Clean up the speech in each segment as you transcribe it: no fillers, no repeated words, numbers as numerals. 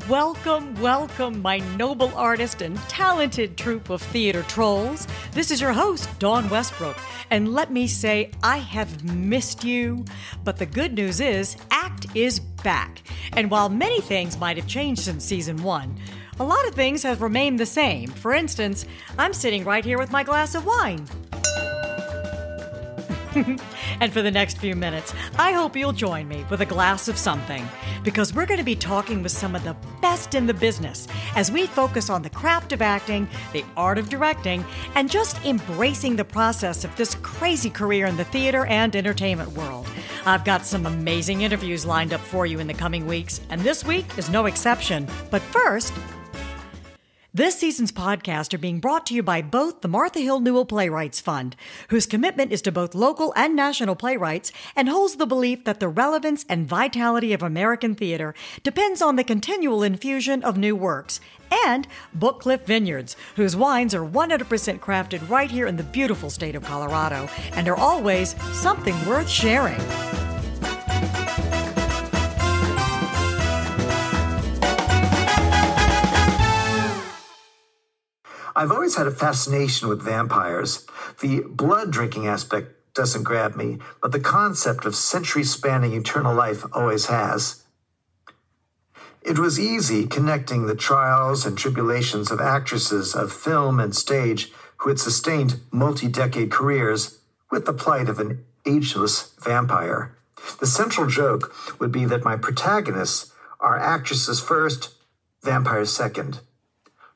Welcome, welcome, my noble artist and talented troupe of theater trolls. This is your host, Dawn Westbrook, and let me say I have missed you. But the good news is, ACT is back. And while many things might have changed since season 1, a lot of things have remained the same. For instance, I'm sitting right here with my glass of wine. And for the next few minutes, I hope you'll join me with a glass of something, because we're going to be talking with some of the best in the business as we focus on the craft of acting, the art of directing, and just embracing the process of this crazy career in the theater and entertainment world. I've got some amazing interviews lined up for you in the coming weeks, and this week is no exception. But first, this season's podcasts are being brought to you by both the Martha Hill Newell Playwrights Fund, whose commitment is to both local and national playwrights and holds the belief that the relevance and vitality of American theater depends on the continual infusion of new works, and Bookcliff Vineyards, whose wines are 100% crafted right here in the beautiful state of Colorado and are always something worth sharing. I've always had a fascination with vampires. The blood-drinking aspect doesn't grab me, but the concept of century-spanning eternal life always has. It was easy connecting the trials and tribulations of actresses of film and stage who had sustained multi-decade careers with the plight of an ageless vampire. The central joke would be that my protagonists are actresses first, vampires second.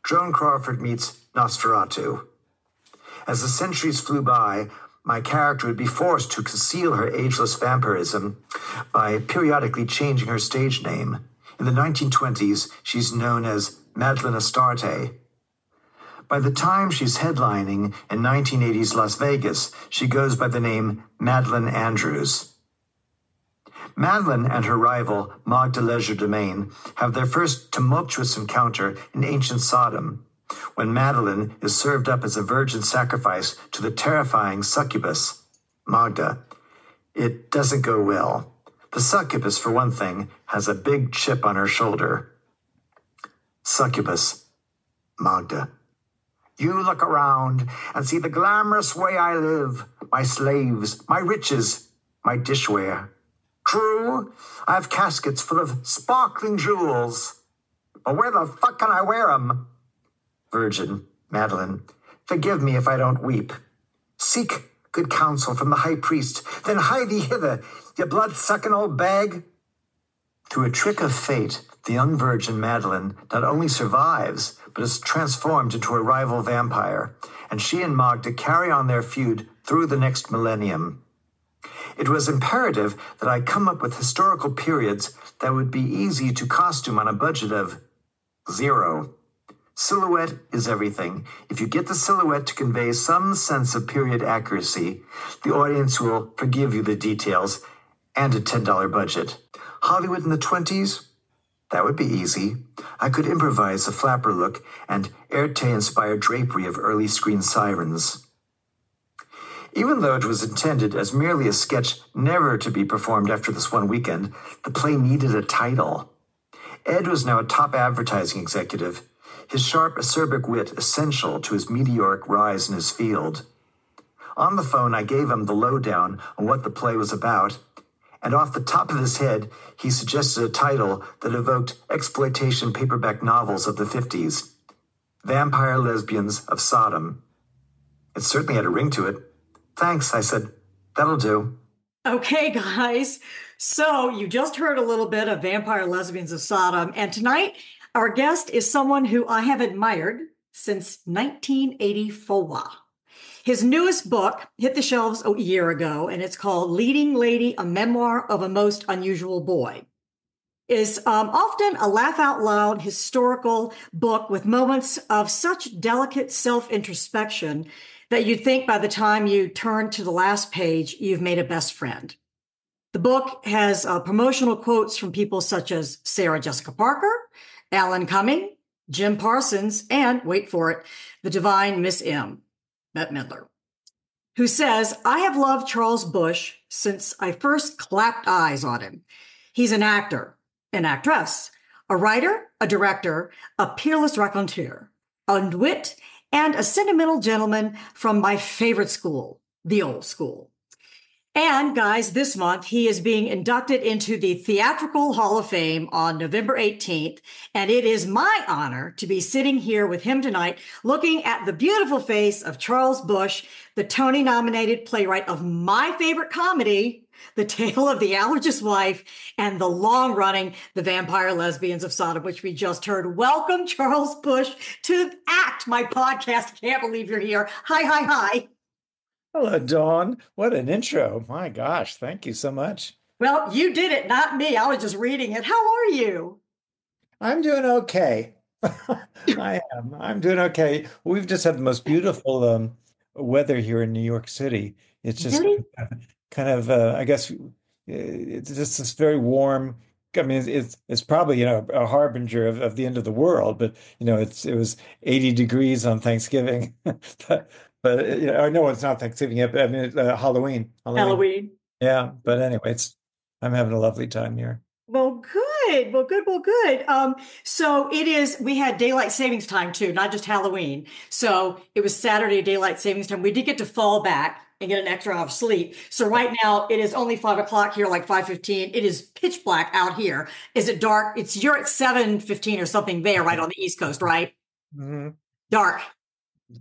Joan Crawford meets Nosferatu. As the centuries flew by, my character would be forced to conceal her ageless vampirism by periodically changing her stage name. In the 1920s, she's known as Madeline Astarte. By the time she's headlining in 1980s Las Vegas, she goes by the name Madeline Andrews. Madeline and her rival, Magda Legerdemain, have their first tumultuous encounter in ancient Sodom, when Madeline is served up as a virgin sacrifice to the terrifying succubus, Magda. It doesn't go well. The succubus, for one thing, has a big chip on her shoulder. Succubus, Magda. You look around and see the glamorous way I live, my slaves, my riches, my dishware. True, I have caskets full of sparkling jewels, but where the fuck can I wear 'em? Virgin, Madeline, forgive me if I don't weep. Seek good counsel from the high priest, then hie thee hither, you blood-sucking old bag. Through a trick of fate, the young virgin Madeline not only survives, but is transformed into a rival vampire, and she and Magda carry on their feud through the next millennium. It was imperative that I come up with historical periods that would be easy to costume on a budget of $0. Silhouette is everything. If you get the silhouette to convey some sense of period accuracy, the audience will forgive you the details and a $10 budget. Hollywood in the 20s? That would be easy. I could improvise a flapper look and Erte-inspired drapery of early screen sirens. Even though it was intended as merely a sketch never to be performed after this one weekend, the play needed a title. Ed was now a top advertising executive, his sharp, acerbic wit essential to his meteoric rise in his field. On the phone, I gave him the lowdown on what the play was about, and off the top of his head, he suggested a title that evoked exploitation paperback novels of the 50s, Vampire Lesbians of Sodom. It certainly had a ring to it. Thanks, I said. That'll do. Okay, guys. So you just heard a little bit of Vampire Lesbians of Sodom, and tonight our guest is someone who I have admired since 1984. His newest book hit the shelves a year ago, and it's called Leading Lady, a Memoir of a Most Unusual Boy. It's often a laugh-out-loud historical book with moments of such delicate self-introspection that you'd think by the time you turn to the last page, you've made a best friend. The book has promotional quotes from people such as Sarah Jessica Parker, Alan Cumming, Jim Parsons, and, wait for it, the divine Miss M, Bette Midler, who says, I have loved Charles Busch since I first clapped eyes on him. He's an actor, an actress, a writer, a director, a peerless raconteur, a wit, and a sentimental gentleman from my favorite school, the old school. And guys, this month he is being inducted into the Theatrical Hall of Fame on November 18th. And it is my honor to be sitting here with him tonight, looking at the beautiful face of Charles Busch, the Tony nominated playwright of my favorite comedy, The Tale of the Allergist's Wife, and the long running The Vampire Lesbians of Sodom, which we just heard. Welcome, Charles Busch, to ACT, my podcast. Can't believe you're here. Hi, hi, hi. Hello, Dawn. What an intro. My gosh, thank you so much. Well, you did it, not me. I was just reading it. How are you? I'm doing okay. I am. I'm doing okay. We've just had the most beautiful weather here in New York City. It's just Really? kind of I guess it's just this very warm. I mean, it's probably, a harbinger of the end of the world, but it was 80 degrees on Thanksgiving. But I know it's not Thanksgiving yet, but I mean, Halloween. Halloween. Yeah, but anyway, I'm having a lovely time here. Well, good. Well, good. Well, good. So we had daylight savings time too, not just Halloween. So it was Saturday daylight savings time. We did get to fall back and get an extra hour of sleep. So right now it is only 5 o'clock here, like 5:15. It is pitch black out here. Is it dark? You're at 7:15 or something there, right on the East Coast, right? Mm-hmm. Dark.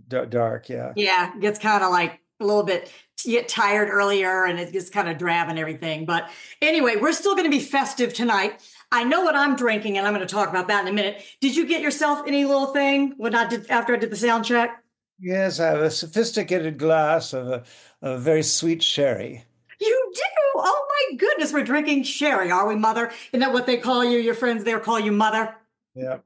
Dark, yeah. Yeah, it gets kind of like a little bit, you get tired earlier and it gets kind of drab and everything. But anyway, we're still going to be festive tonight. I know what I'm drinking, and I'm going to talk about that in a minute. Did you get yourself any little thing after I did the sound check? Yes, I have a sophisticated glass of a very sweet sherry. You do? Oh my goodness, we're drinking sherry, are we, Mother? Isn't that what they call you? Your friends there call you Mother? Yeah.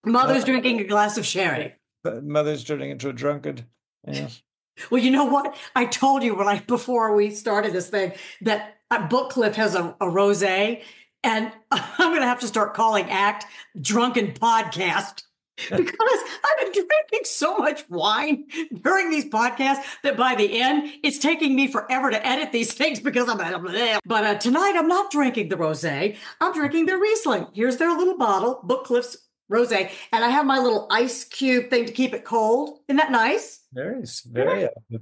Mother's drinking a glass of sherry. Mother's turning into a drunkard. Yes. Well, you know what? I told you before we started this thing that Bookcliff has a rosé, and I'm going to have to start calling ACT Drunken Podcast because I've been drinking so much wine during these podcasts that by the end, it's taking me forever to edit these things because I'm bleh. But tonight, I'm not drinking the rosé. I'm drinking their Riesling. Here's their little bottle, Bookcliff's rosé, and I have my little ice cube thing to keep it cold. Isn't that nice? Very,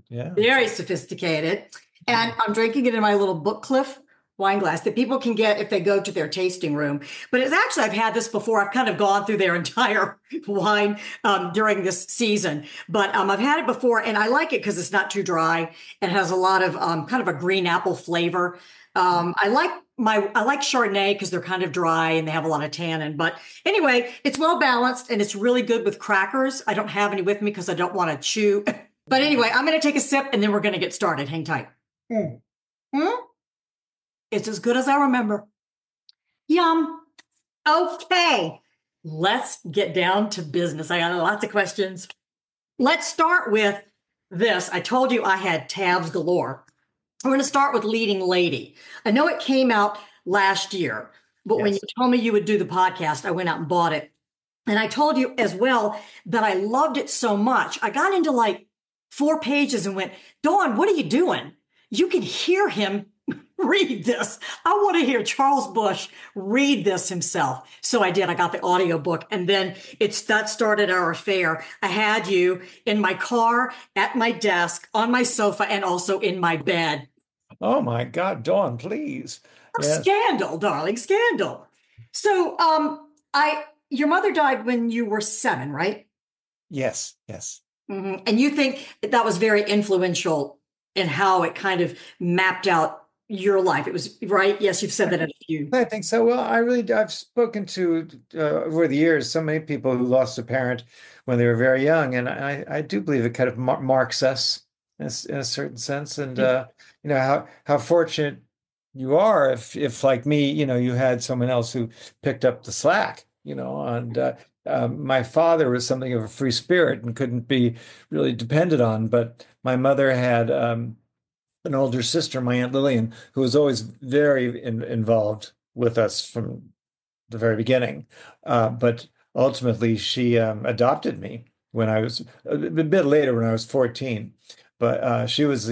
yeah. Very sophisticated. And I'm drinking it in my little Bookcliff wine glass that people can get if they go to their tasting room. But it's actually, I've had this before. I've kind of gone through their entire wine during this season. But I've had it before, and I like it because it's not too dry. It has a lot of kind of a green apple flavor. I like Chardonnay because they're kind of dry and they have a lot of tannin. But anyway, it's well balanced and it's really good with crackers. I don't have any with me because I don't want to chew. But anyway, I'm going to take a sip and then we're going to get started. Hang tight. It's as good as I remember. Yum. Okay, let's get down to business. I got lots of questions. Let's start with this. I told you I had tabs galore. We're going to start with Leading Lady. I know it came out last year, but when you told me you would do the podcast, I went out and bought it. And I told you as well that I loved it so much. I got into like 4 pages and went, Dawn, what are you doing? You can hear him read this. I want to hear Charles Busch read this himself. So I did. I got the audiobook, and then that started our affair. I had you in my car, at my desk, on my sofa, and also in my bed. Oh my God, Dawn, please. Yes. Scandal, darling, scandal. So your mother died when you were 7, right? Yes. Mm-hmm. And you think that was very influential in how it kind of mapped out your life. It was, right? Yes, you've said that in a few. I think so. Well, I've spoken to, over the years, so many people who lost a parent when they were very young. And I do believe it kind of marks us in a certain sense. And, how fortunate you are if like me, you had someone else who picked up the slack, and my father was something of a free spirit and couldn't be really depended on. But my mother had an older sister, my Aunt Lillian, who was always very involved with us from the very beginning. But ultimately, she adopted me when I was a bit later, when I was 14. But she was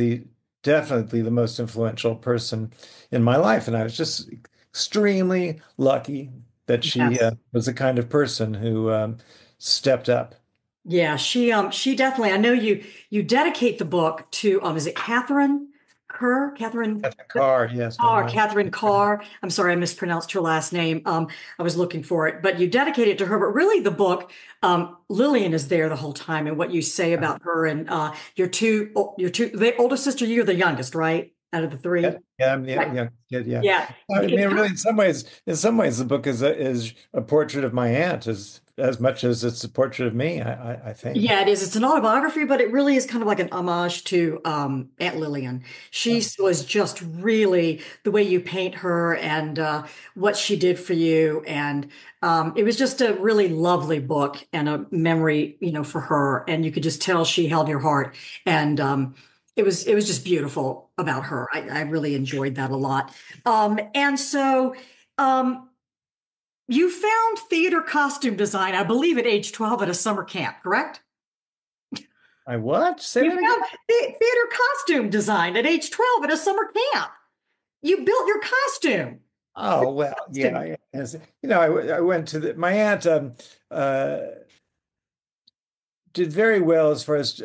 definitely the most influential person in my life. And I was just extremely lucky that she Yes. was the kind of person who stepped up. Yeah, she definitely. I know you dedicate the book to is it Catherine Kerr? Catherine At the car, yes, Carr, Catherine Carr. I'm sorry, I mispronounced her last name. I was looking for it, but you dedicate it to her. But really, the book, Lillian is there the whole time, and what you say about her and the oldest sister. You're the youngest, right? Out of the three, yeah, I'm the right? young kid. Yeah, Yeah. I mean, really, in some ways, the book is a portrait of my aunt as much as it's a portrait of me. I think. Yeah, it is. It's an autobiography, but it really is kind of like an homage to Aunt Lillian. She was just really the way you paint her and what she did for you, and it was just a really lovely book and a memory, for her. And you could just tell she held your heart, and it was just beautiful about her. I really enjoyed that a lot. And so. You found theater costume design, I believe, at age 12 at a summer camp, correct? I what? Say You that again? found theater costume design at age 12 at a summer camp. You built your costume. Oh well, yeah. Yes. I went to my aunt uh, did very well as far as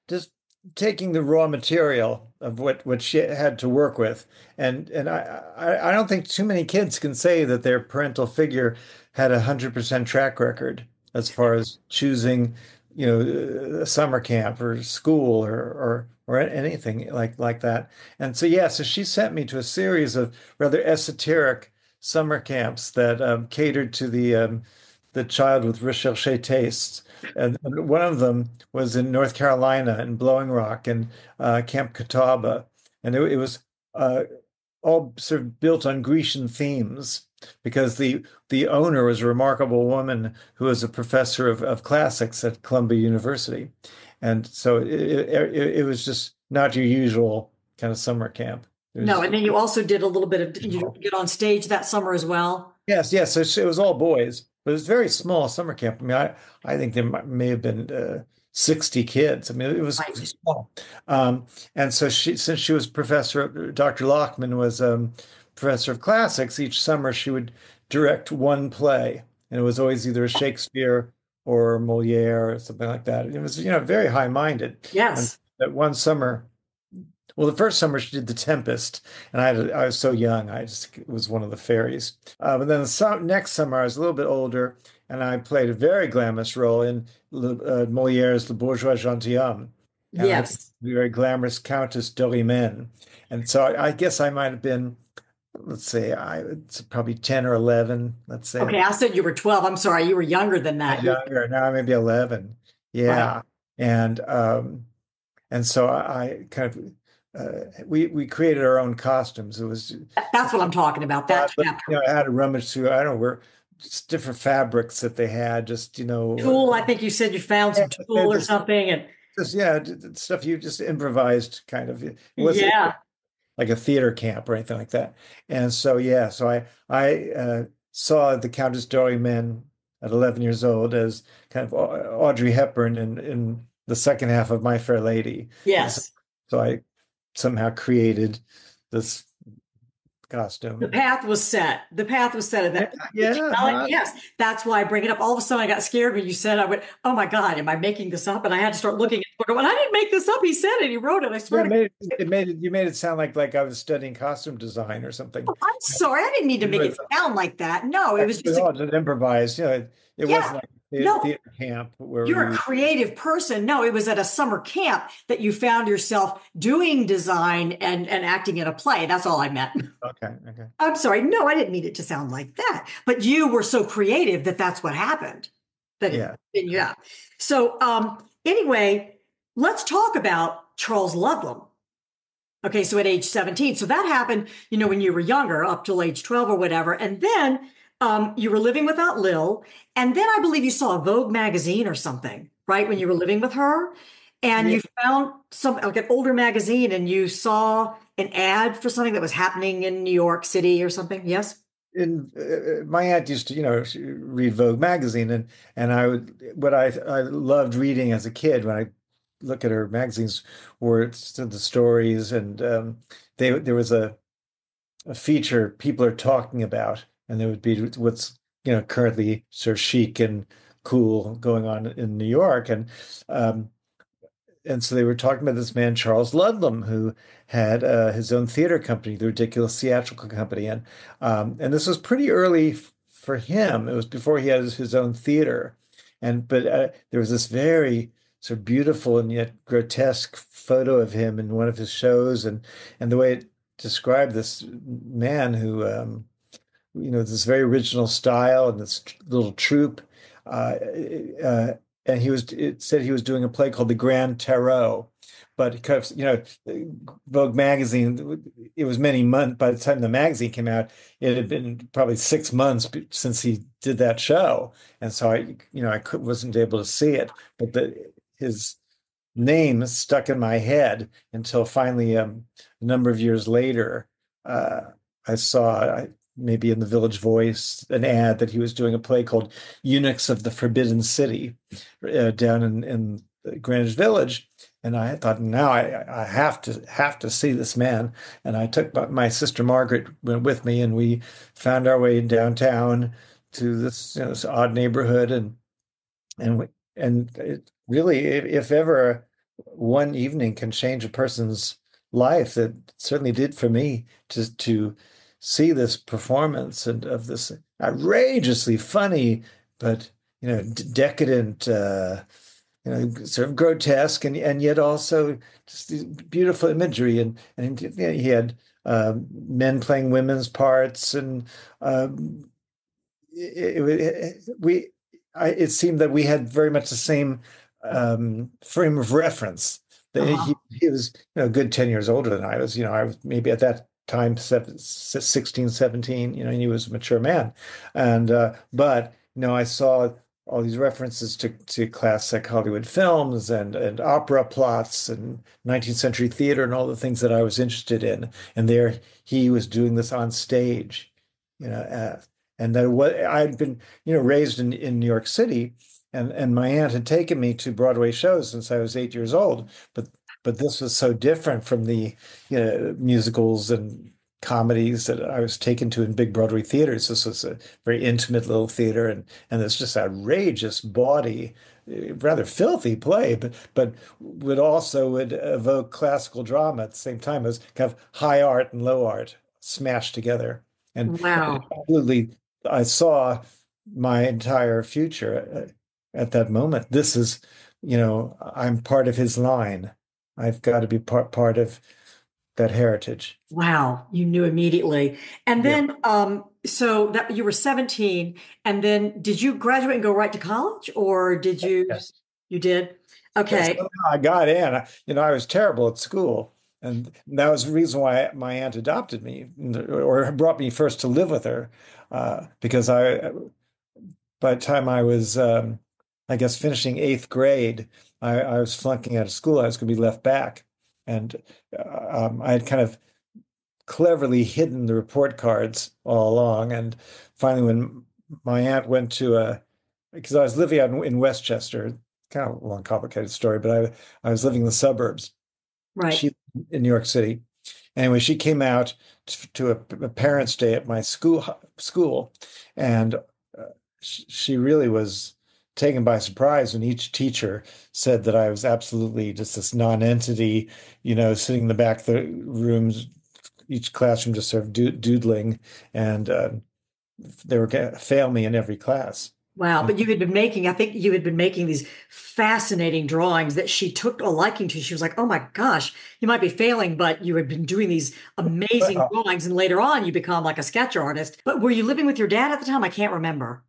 just taking the raw material of what she had to work with, and I don't think too many kids can say that their parental figure had 100% track record as far as choosing, a summer camp or school or anything like that. And so yeah, so she sent me to a series of rather esoteric summer camps that catered to the child with recherche tastes. And one of them was in North Carolina in Blowing Rock and Camp Catawba. And it was uh, all sort of built on Grecian themes because the owner was a remarkable woman who was a professor of classics at Columbia University. And so it was just not your usual kind of summer camp. It No, was and then you also did a little bit of, did you get on stage that summer as well? yes. So it was all boys, but it was a very small summer camp. I mean, I think there may have been 60 kids. I mean, it was Right. small. And so since she was professor, Dr. Lockman was professor of classics. Each summer she would direct one play, and it was always either a Shakespeare or Moliere or something like that. And it was, very high-minded. And Yes. that one summer. Well, the first summer she did The Tempest, and I was so young, I just was one of the fairies. But then next summer, I was a little bit older, and I played a very glamorous role in Moliere's Le Bourgeois Gentilhomme, and I played Yes. the very glamorous Countess Dorimène. And so I guess I might have been, let's say, it's probably 10 or 11, let's say. Okay, I said you were 12. I'm sorry, you were younger than that. Younger, now I may be 11. Right. Yeah. And so I kind of we created our own costumes. It was That's what I'm talking about, that but, chapter. I had to rummage through. I don't know where just different fabrics that they had. Just Tool, I think you said you found some tool or something. And just yeah, stuff you just improvised kind of. It wasn't yeah. like a theater camp or anything like that. And so yeah, so I saw the Countess Dory at 11 years old as kind of Audrey Hepburn in the second half of My Fair Lady. And Yes. so I somehow created this The costume. path was set. The path was set at that. Yeah. Yes, that's why I bring it up. All of a sudden, I got scared when you said, I went, "Oh my God, am I making this up?" And I had to start looking at the book. I didn't make this up. He said it. He wrote it. I Yeah, swear to God. you made it sound like I was studying costume design or something. I'm sorry. I didn't mean to It make it was, sound like that. No, it was it was just all just improvised. It yeah. wasn't like No, theater camp where you're a we. creative person. No, it was at a summer camp that you found yourself doing design and acting in a play. That's all I meant. Okay. I'm sorry. No, I didn't mean it to sound like that. But you were so creative that that's what happened. Yeah. Yeah. So anyway, let's talk about Charles Ludlam. Okay, so at age 17. So that happened, when you were younger, up till age 12 or whatever. And then you were living without Lil. And then I believe you saw a Vogue magazine or something, right? When you were living with her. And Yeah. you found like an older magazine and you saw an ad for something that was happening in New York City or something. Yes? And my aunt used to, read Vogue magazine, and what I loved reading as a kid when I look at her magazines were the stories, and there was a feature people are talking about, and there would be what's currently sort of chic and cool going on in New York, um, and so they were talking about this man, Charles Ludlam, who had his own theater company, the Ridiculous Theatrical Company, and this was pretty early for him. It was before he had his own theater, but there was this very sort of beautiful and yet grotesque photo of him in one of his shows, and the way it described this man who this very original style and this little troupe. Uh, uh, and it said he was doing a play called The Grand Tarot. But because, Vogue magazine, it was many months, by the time the magazine came out, it had been probably 6 months since he did that show. And so wasn't able to see it, but his name stuck in my head until finally, a number of years later, I saw, maybe in the Village Voice, an ad that he was doing a play called Eunuchs of the Forbidden City down in Greenwich Village. And I thought, now I have to see this man. And I took my sister Margaret went with me, and we found our way downtown to this odd neighborhood, and it really, if ever one evening can change a person's life, that certainly did for me, to see this performance and of this outrageously funny but decadent, sort of grotesque, and yet also just beautiful imagery, and he had men playing women's parts, and it seemed that we had very much the same frame of reference. He was a good 10 years older than I was. I was maybe at that time 16, 17, and he was a mature man. But I saw all these references to classic Hollywood films and opera plots and 19th century theater and all the things that I was interested in. And there he was doing this on stage, and that I'd been, raised in New York City, and my aunt had taken me to Broadway shows since I was 8 years old. But this was so different from the musicals and comedies that I was taken to in big Broadway theaters. This was a very intimate little theater, and this just outrageous, bawdy, rather filthy play, but would evoke classical drama at the same time as kind of high art and low art smashed together. And wow, absolutely, I saw my entire future at that moment. This is, I'm part of his line. I've got to be part of that heritage. wow, you knew immediately. And then, so that you were 17, and then did you graduate and go right to college, or did you? Yes. You did? Okay. So I got in. I was terrible at school, and that was the reason why my aunt adopted me, or brought me first to live with her, because by the time I was, I guess, finishing 8th grade, I was flunking out of school. I was going to be left back. And I had kind of cleverly hidden the report cards all along. And finally, when my aunt went because I was living out in Westchester, kind of a long, complicated story, but I was living in the suburbs. Right. She in New York City. Anyway, she came out to a parents' day at my school, and she really was taken by surprise when each teacher said that I was absolutely just this non-entity, sitting in the back of the rooms, each classroom just sort of doodling, and they were going to fail me in every class. Wow. But I think you had been making these fascinating drawings that she took a liking to. She was like, oh my gosh, you might be failing, but you had been doing these amazing drawings. And later on, you become like a sketch artist. But were you living with your dad at the time? I can't remember.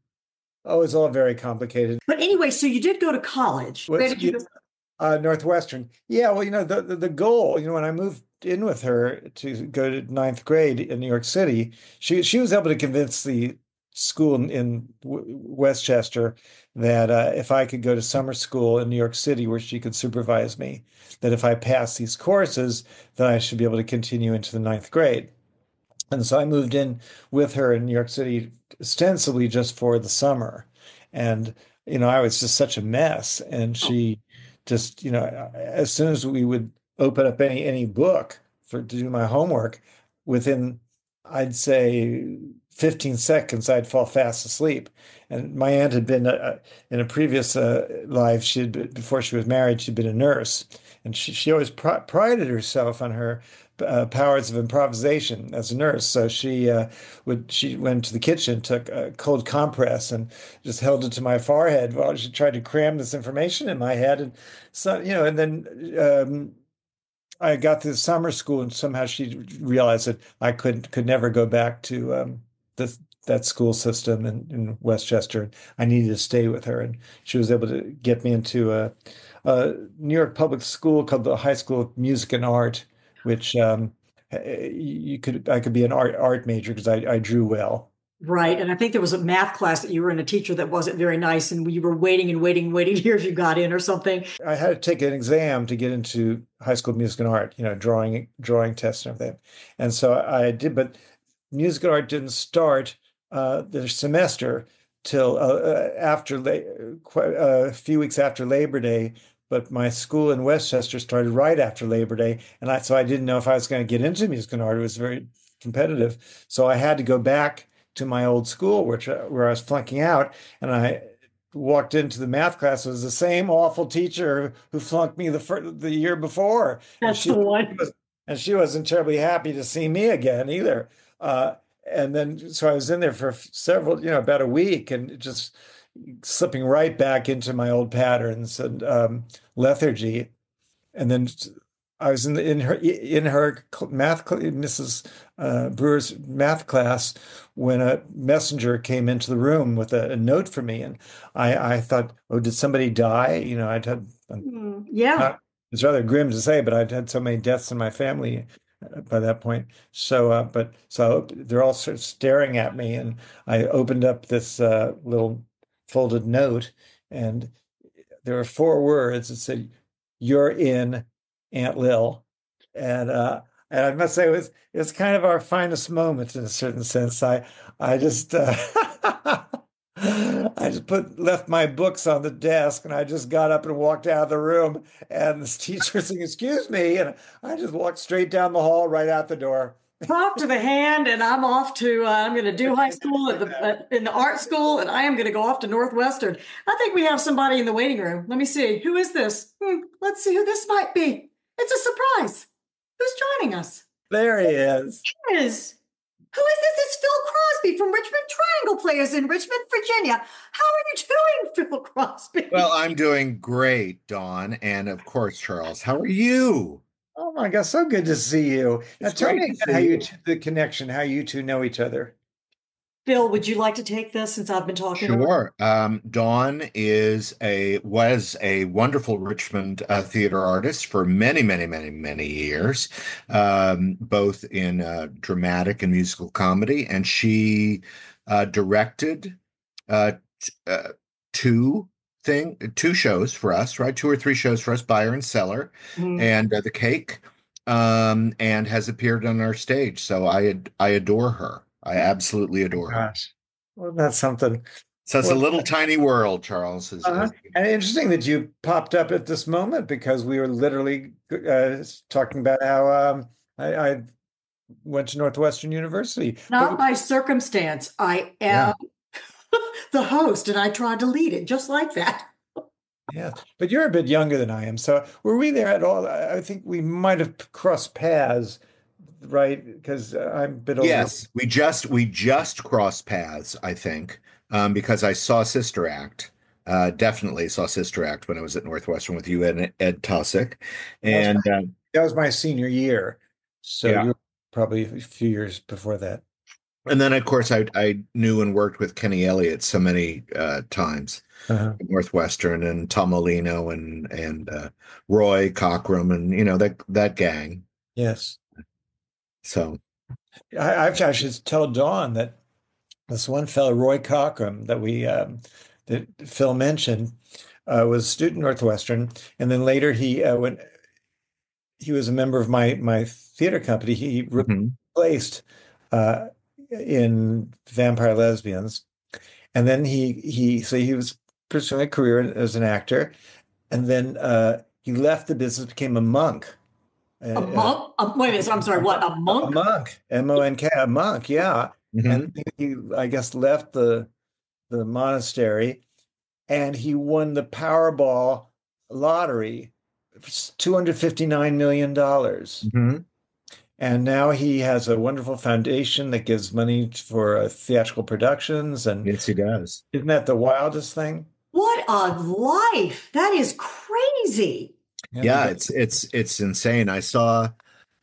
Oh, it's all very complicated. But anyway, so you did go to college. Where did you go? Northwestern. Yeah, well, the goal, when I moved in with her to go to 9th grade in New York City, she was able to convince the school in Westchester that if I could go to summer school in New York City where she could supervise me, that if I passed these courses, that I should be able to continue into the 9th grade. And so I moved in with her in New York City ostensibly just for the summer. And, I was just such a mess. And she just, as soon as we would open up any book to do my homework, within I'd say 15 seconds, I'd fall fast asleep. And my aunt had been in a previous life, before she was married, she'd been a nurse, and she always prided herself on her powers of improvisation as a nurse. So she went to the kitchen, took a cold compress, and just held it to my forehead while she tried to cram this information in my head. And so, and then I got through summer school, and somehow she realized that I could never go back to that school system in Westchester. I needed to stay with her, and she was able to get me into a New York public school called the High School of Music and Art, which I could be an art major because I drew well. Right. And I think there was a math class that you were in, a teacher that wasn't very nice, and you were waiting and waiting and waiting to hear if you got in or something. I had to take an exam to get into High School of Music and Art, drawing tests and everything. And so I did, but music and art didn't start the semester till a few weeks after Labor Day. But my school in Westchester started right after Labor Day, and so I didn't know if I was going to get into music and art. It was very competitive, so I had to go back to my old school, where I was flunking out, and I walked into the math class. It was the same awful teacher who flunked me the year before. That's the one. And she wasn't terribly happy to see me again either. And then, so I was in there for about a week, and just slipping right back into my old patterns and lethargy. And then I was in her math, Mrs. Brewer's math class, when a messenger came into the room with a note for me, and I thought, oh, did somebody die? I'd had it's rather grim to say, but I'd had so many deaths in my family by that point. So they're all sort of staring at me, and I opened up this little folded note, and there were 4 words. It said, "You're in, Aunt Lil," and I must say it was kind of our finest moment in a certain sense. I just left my books on the desk, and I just got up and walked out of the room, and this teacher saying, "Excuse me," and I just walked straight down the hall right out the door. Talk to the hand, and I'm off to, I'm going to do high school in the art school, and I am going to go off to Northwestern. I think we have somebody in the waiting room. Let me see. Who is this? Let's see who this might be. It's a surprise. Who's joining us? There he is. Who is this? It's Phil Crosby from Richmond Triangle Players in Richmond, Virginia. How are you doing, Phil Crosby? Well, I'm doing great, Dawn. And of course, Charles, how are you? Oh my God, so good to see you. Now tell me the connection, how you two know each other. Phil, would you like to take this since I've been talking? Sure. Dawn was a wonderful Richmond theater artist for many, many, many, many years, both in dramatic and musical comedy. And she directed two shows for us, right? 2 or 3 shows for us, Buyer and Seller, and The Cake, and has appeared on our stage. So I adore her. I absolutely adore her. Well, that's something. So it's a little tiny world, Charles. And interesting that you popped up at this moment, because we were literally talking about how I went to Northwestern University. Not by circumstance. I am the host, and I tried to lead it just like that. Yeah, but you're a bit younger than I am. So were we there at all? I think we might have crossed paths, right? Because I'm a bit older. Yes, we just crossed paths, I think, because I saw Sister Act. Definitely saw Sister Act when I was at Northwestern with you and Ed Tussick. And that was my senior year. So you were probably a few years before that. And then, of course, I knew and worked with Kenny Elliott so many times at Northwestern, and Tom Molino and Roy Cockrum, and that gang. Yes. So I should tell Dawn that this one fellow, Roy Cockrum, that Phil mentioned, was a student at Northwestern, and then later he was a member of my theater company. He replaced in Vampire Lesbians, and then he was pursuing a career as an actor, and then he left the business, became a monk, A monk? Wait a minute. I'm sorry. What? A A monk? monk, M-O-N-K, a monk, yeah. And Mhm. he, I guess, left the monastery, and he won the Powerball lottery, $259 million. Mhm. And now he has a wonderful foundation that gives money for theatrical productions. And Yes, he does. isn't that the wildest thing? What a life! That is crazy. Yeah, the Yeah, guy. it's insane.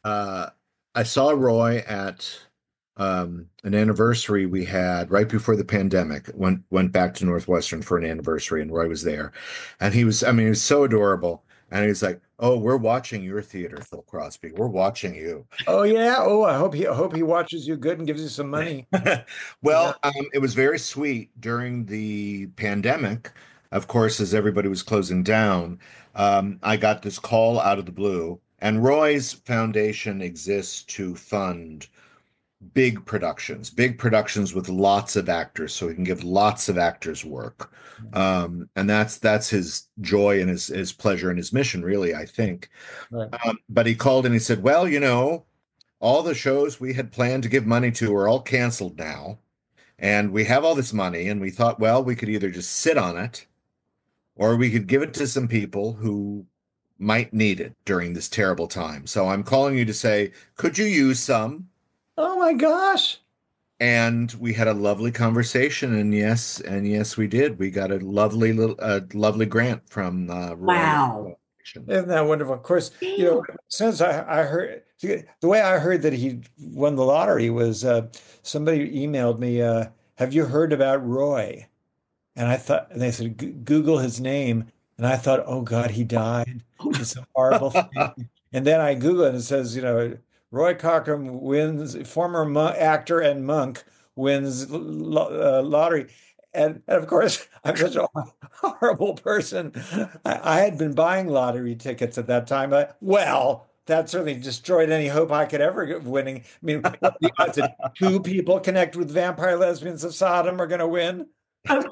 Uh I saw Roy at an anniversary we had right before the pandemic. Went back to Northwestern for an anniversary, and Roy was there. And I mean, he was so adorable. And he was like, "Oh, we're watching your theater, Phil Crosby. We're watching you." Oh yeah. Oh, I hope he watches you good and gives you some money. Yeah. Well, it was very sweet during the pandemic. Of course, as everybody was closing down, I got this call out of the blue, and Roy's foundation exists to fund big productions with lots of actors, so he can give lots of actors work. And that's his joy and his pleasure and his mission, really, I think. Right. But he called and he said, "Well, all the shows we had planned to give money to are all canceled now. And we have all this money, and we thought, well, we could either just sit on it or we could give it to some people who might need it during this terrible time. So I'm calling you to say, could you use some?" Oh my gosh. And we had a lovely conversation, and yes, we did. We got a lovely grant from Roy. Wow. Isn't that wonderful? Of course, Damn. since I heard the way I heard that he won the lottery was somebody emailed me, have you heard about Roy? And I thought, and they said, Google his name. And I thought, oh God, he died. It's a horrible thing. And then I Google it and it says, Roy Cochrane wins, former actor and monk wins lottery. And of course, I'm such a horrible person. I had been buying lottery tickets at that time. Well, that certainly destroyed any hope I could ever get winning. I mean, what the odds that two people connect with vampire lesbians of Sodom are going to win? And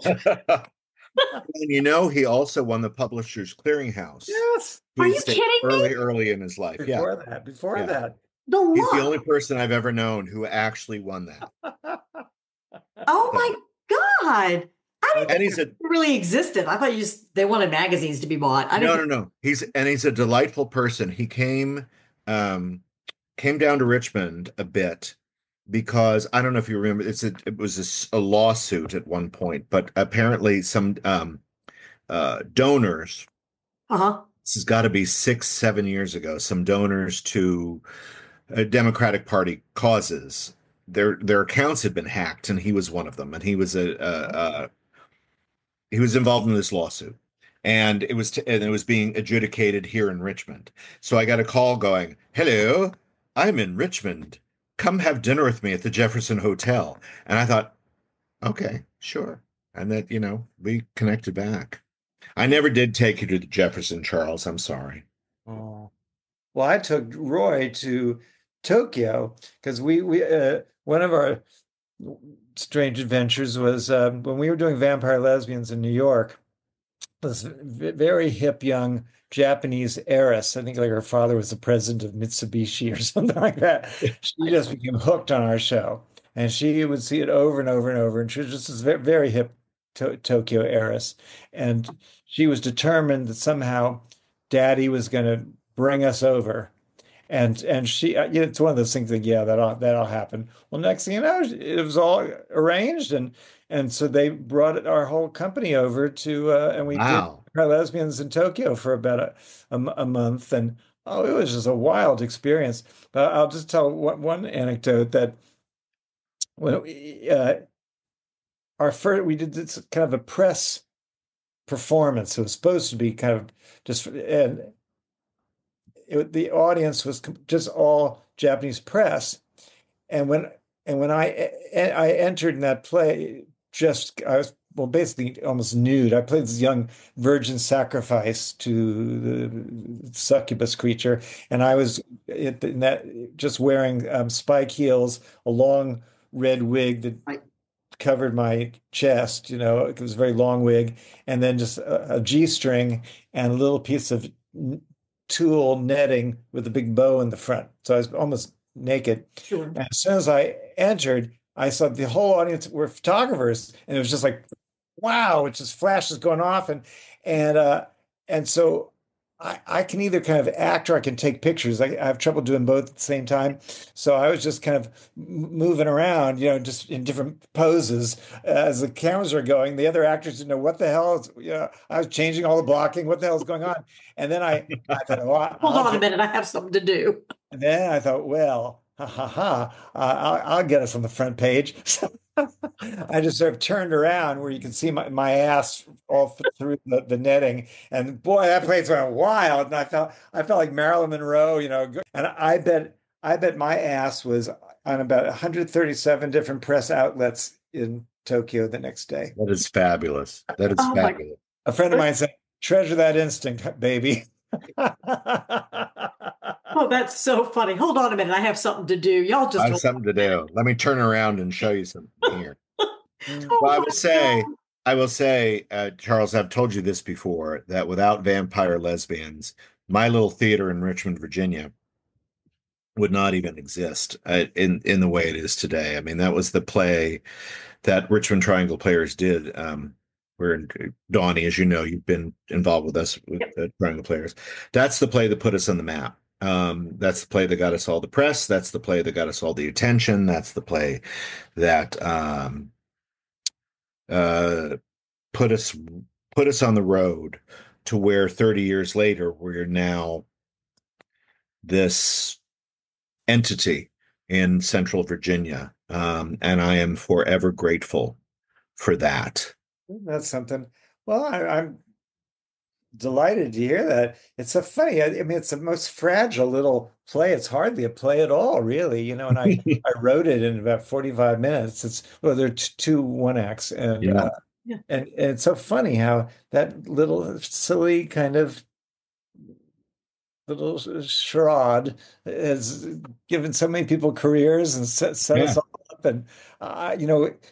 he also won the Publishers Clearinghouse. Yes. Are you kidding me? Early in his life. Yeah. Before Yeah. that. The He's the luck. only person I've ever known who actually won that. Oh my God. I didn't And think he's it really existed. I thought they wanted magazines to be bought. I didn't no. He's a delightful person. He came down to Richmond a bit because I don't know if you remember, it was a lawsuit at one point, but apparently some donors, Uh-huh. this has got to be 6, 7 years ago, some donors to Democratic Party causes, their accounts had been hacked, and he was one of them, and he was he was involved in this lawsuit, and it was being adjudicated here in Richmond. So I got a call going, "Hello, I'm in Richmond. Come have dinner with me at the Jefferson Hotel." And I thought, okay, sure. And that, we connected back. I never did take you to the Jefferson, Charles. I'm sorry. Oh. Well, I took Roy to Tokyo because we one of our strange adventures was when we were doing Vampire Lesbians in New York. This very hip young Japanese heiress, I think like her father was the president of Mitsubishi or something like that. She just became hooked on our show, and she would see it over and over and over. And she was just this very, very hip Tokyo heiress, and she was determined that somehow Daddy was going to bring us over. And she, it's one of those things that, yeah, that'll happen. Well, next thing you know, it was all arranged, and so they brought our whole company over to, and we did Wow. Lesbians in Tokyo for about a month, and oh, it was just a wild experience. But I'll just tell one anecdote that when we did this kind of a press performance. It was supposed to be kind of just and. The audience was just all Japanese press, and when I entered in that play, I was basically almost nude. I played this young virgin sacrifice to the succubus creature, and I was in that just wearing spike heels, a long red wig that covered my chest. It was a very long wig, and then just a G-string and a little piece of tulle netting with a big bow in the front. So I was almost naked. Sure. And as soon as I entered, I saw the whole audience were photographers, and it was just like, wow, it's just flashes going off, and so I can either kind of act or I can take pictures. I have trouble doing both at the same time. So I was just kind of moving around, just in different poses as the cameras are going. The other actors didn't know what the hell is, I was changing all the blocking. What the hell is going on? And then I thought, oh, hold on a minute, I have something to do. And then I thought, well, I'll get us on the front page. So I just sort of turned around where you can see my ass all through the netting, and boy, that place went wild. And I felt like Marilyn Monroe, And I bet my ass was on about 137 different press outlets in Tokyo the next day. That is fabulous. That is fabulous. A friend of mine said, "Treasure that instinct, baby." Oh, that's so funny. Hold on a minute. I have something to do. Y'all just I have something to do. Let me turn around and show you something here. Oh, Well, I will say, Charles, I've told you this before, that without vampire lesbians, my little theater in Richmond, Virginia, would not even exist in the way it is today. I mean, that was the play that Richmond Triangle Players did. Where Donnie, as you know, you've been involved with us with Triangle Players. That's the play that put us on the map. That's the play that got us all the press. That's the play that got us all the attention. That's the play that put us on the road to where 30 years later we're now this entity in Central Virginia, and I am forever grateful for that. That's something. Well, I'm delighted to hear that. It's so funny. I mean, it's the most fragile little play. It's hardly a play at all, really. And I wrote it in about 45 minutes. There are two one acts, and and it's so funny how that little silly kind of little charade has given so many people careers and set us all up. And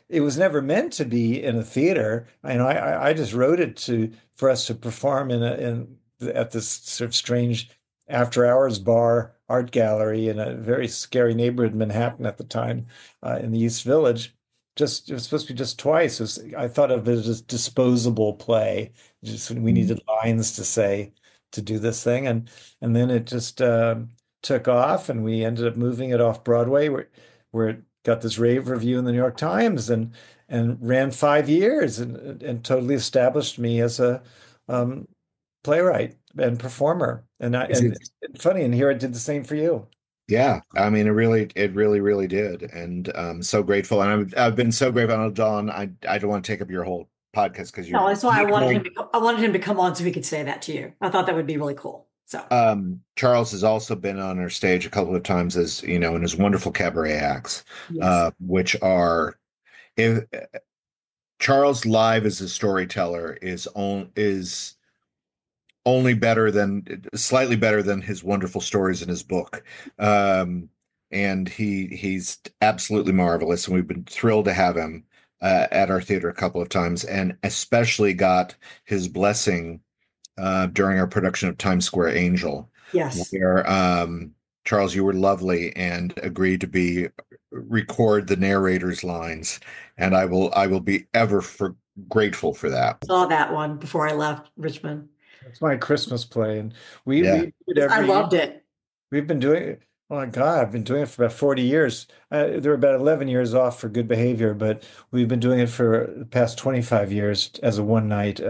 it was never meant to be in a theater. I just wrote it for us to perform at this sort of strange after hours bar art gallery in a very scary neighborhood in Manhattan at the time, in the East Village. It was supposed to be just twice. I thought of it as a disposable play. Just we needed lines to say to do this thing, and then it just took off, and we ended up moving it off Broadway, where it got this rave review in the New York Times, and ran 5 years, and totally established me as a playwright and performer. And it's funny, and here it did the same for you. Yeah, I mean, it really did, and I'm so grateful, and I've been so grateful. Dawn, I don't want to take up your whole podcast because no, that's why I wanted him to come on so he could say that to you. I thought that would be really cool. So Charles has also been on our stage a couple of times, as in his wonderful cabaret acts, which are Charles live as a storyteller is only slightly better than his wonderful stories in his book. And he's absolutely marvelous. And we've been thrilled to have him at our theater a couple of times, and especially got his blessing during our production of Times Square Angel. Yes. Where, Charles, you were lovely and agreed to record the narrator's lines. And I will be ever grateful for that. I saw that one before I left Richmond. It's my Christmas play, and we I loved it. We've been doing it. Oh my God, I've been doing it for about 40 years. There were about 11 years off for good behavior, but we've been doing it for the past 25 years as a one-night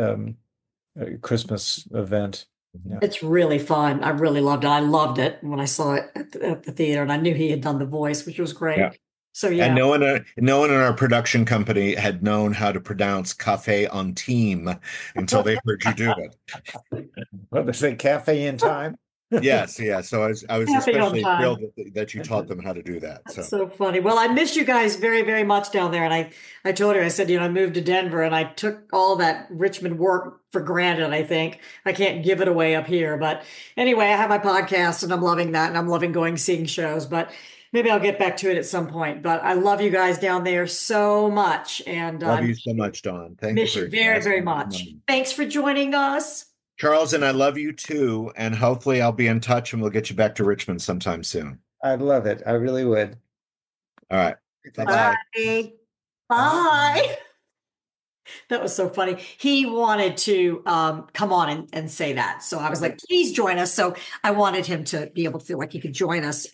Christmas event. Yeah. It's really fun. I really loved it. I loved it when I saw it at the theater, and I knew he had done the voice, which was great. Yeah. So yeah, and no one in our production company had known how to pronounce "cafe on team" until they heard you do it. What, they say "cafe in time"? Yes, yeah. So I was especially thrilled that you taught them how to do that. That's so funny. Well, I missed you guys very, very much down there, and I told her, I said, I moved to Denver, and I took all that Richmond work for granted. I think I can't give it away up here, but anyway, I have my podcast, and I'm loving that, and I'm loving seeing shows, but. Maybe I'll get back to it at some point, but I love you guys down there so much. And love you so much, Dawn. Thank you very, very much. Thanks for joining us. Charles, and I love you too. And hopefully I'll be in touch and we'll get you back to Richmond sometime soon. I'd love it. I really would. All right. Thanks. Bye-bye. Bye. That was so funny. He wanted to come on and say that. So I was like, please join us. So I wanted him to be able to feel like he could join us.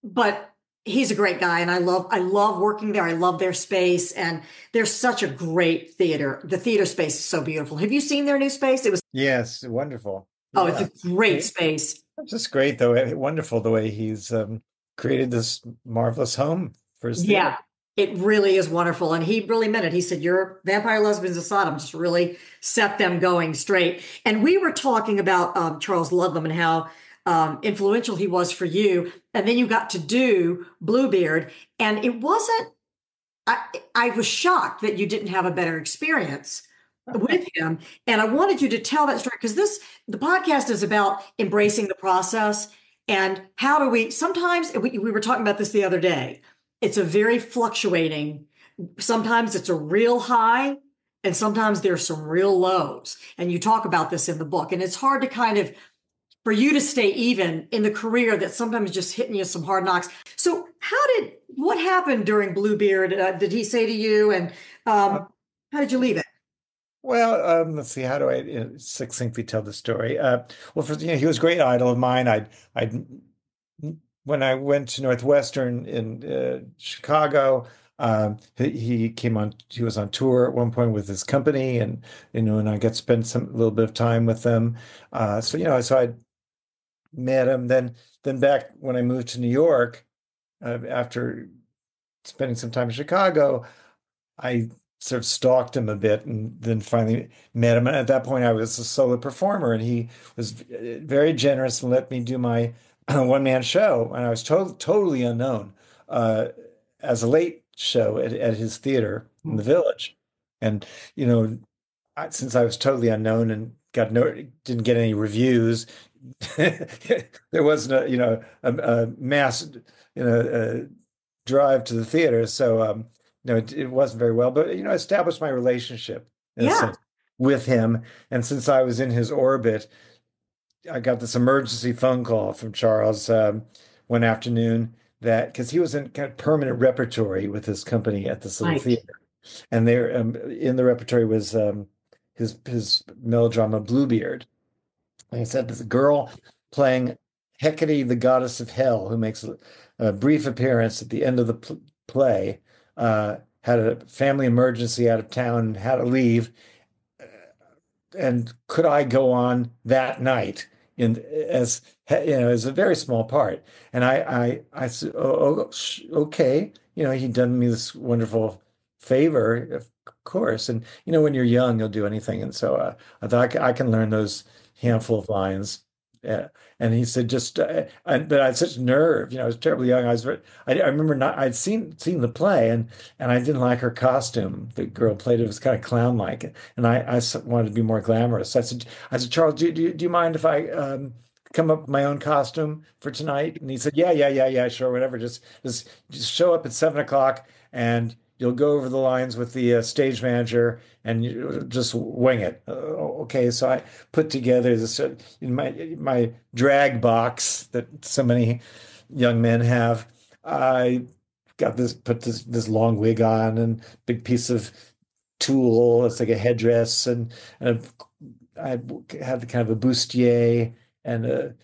But he's a great guy, and I love working there. I love their space, and they're such a great theater. The theater space is so beautiful. Have you seen their new space? Yes, wonderful. Oh, Yeah. it's a great space. It's just great, though. Wonderful the way he's created this marvelous home for his theater. Yeah, it really is wonderful. And he really meant it. He said, your Vampire Lesbians of Sodom just really set them going straight. And we were talking about Charles Ludlam and how influential he was for you. And then you got to do Bluebeard. And it wasn't, I was shocked that you didn't have a better experience with him. And I wanted you to tell that story because the podcast is about embracing the process and how do sometimes we were talking about this the other day. It's a very fluctuating, sometimes it's a real high and sometimes there's some real lows. And you talk about this in the book, and it's hard to for you to stay even in the career that sometimes just hitting you some hard knocks. So what happened during Bluebeard? Did he say to you, and how did you leave it? Well, let's see. How do I succinctly tell the story? Well, he was a great idol of mine. When I went to Northwestern in Chicago, he came on. He was on tour at one point with his company, and and I got to spend a little bit of time with them. So I met him. Then back when I moved to New York, after spending some time in Chicago, I sort of stalked him a bit and then finally met him. And at that point, I was a solo performer, and he was very generous and let me do my one-man show. And I was totally unknown as a late show at his theater in the Village. And, since I was totally unknown and didn't get any reviews, there wasn't a mass, drive to the theater. So, it wasn't very well, but established my relationship in a sense with him. And since I was in his orbit, I got this emergency phone call from Charles one afternoon because he was in kind of permanent repertory with his company at this little theater, and there in the repertory was his melodrama Bluebeard. And he said there's a girl playing Hecate, the goddess of hell, who makes a brief appearance at the end of the play. Had a family emergency out of town and had to leave. And could I go on that night as a very small part? And I said, okay. He'd done me this wonderful favor, of course. And, when you're young, you'll do anything. And so I thought I can learn those handful of lines. And he said, but I had such nerve, I was terribly young. I remember I'd seen the play and I didn't like her costume. The girl played it was kind of clown-like, and I wanted to be more glamorous. I said, Charles, do you mind if I come up with my own costume for tonight? And he said, yeah, sure, whatever. Just show up at 7:00 and you'll go over the lines with the stage manager and you just wing it. Okay, so I put together this in my drag box that so many young men have. I put this long wig on and big piece of tulle. It's like a headdress, and I had kind of a bustier and a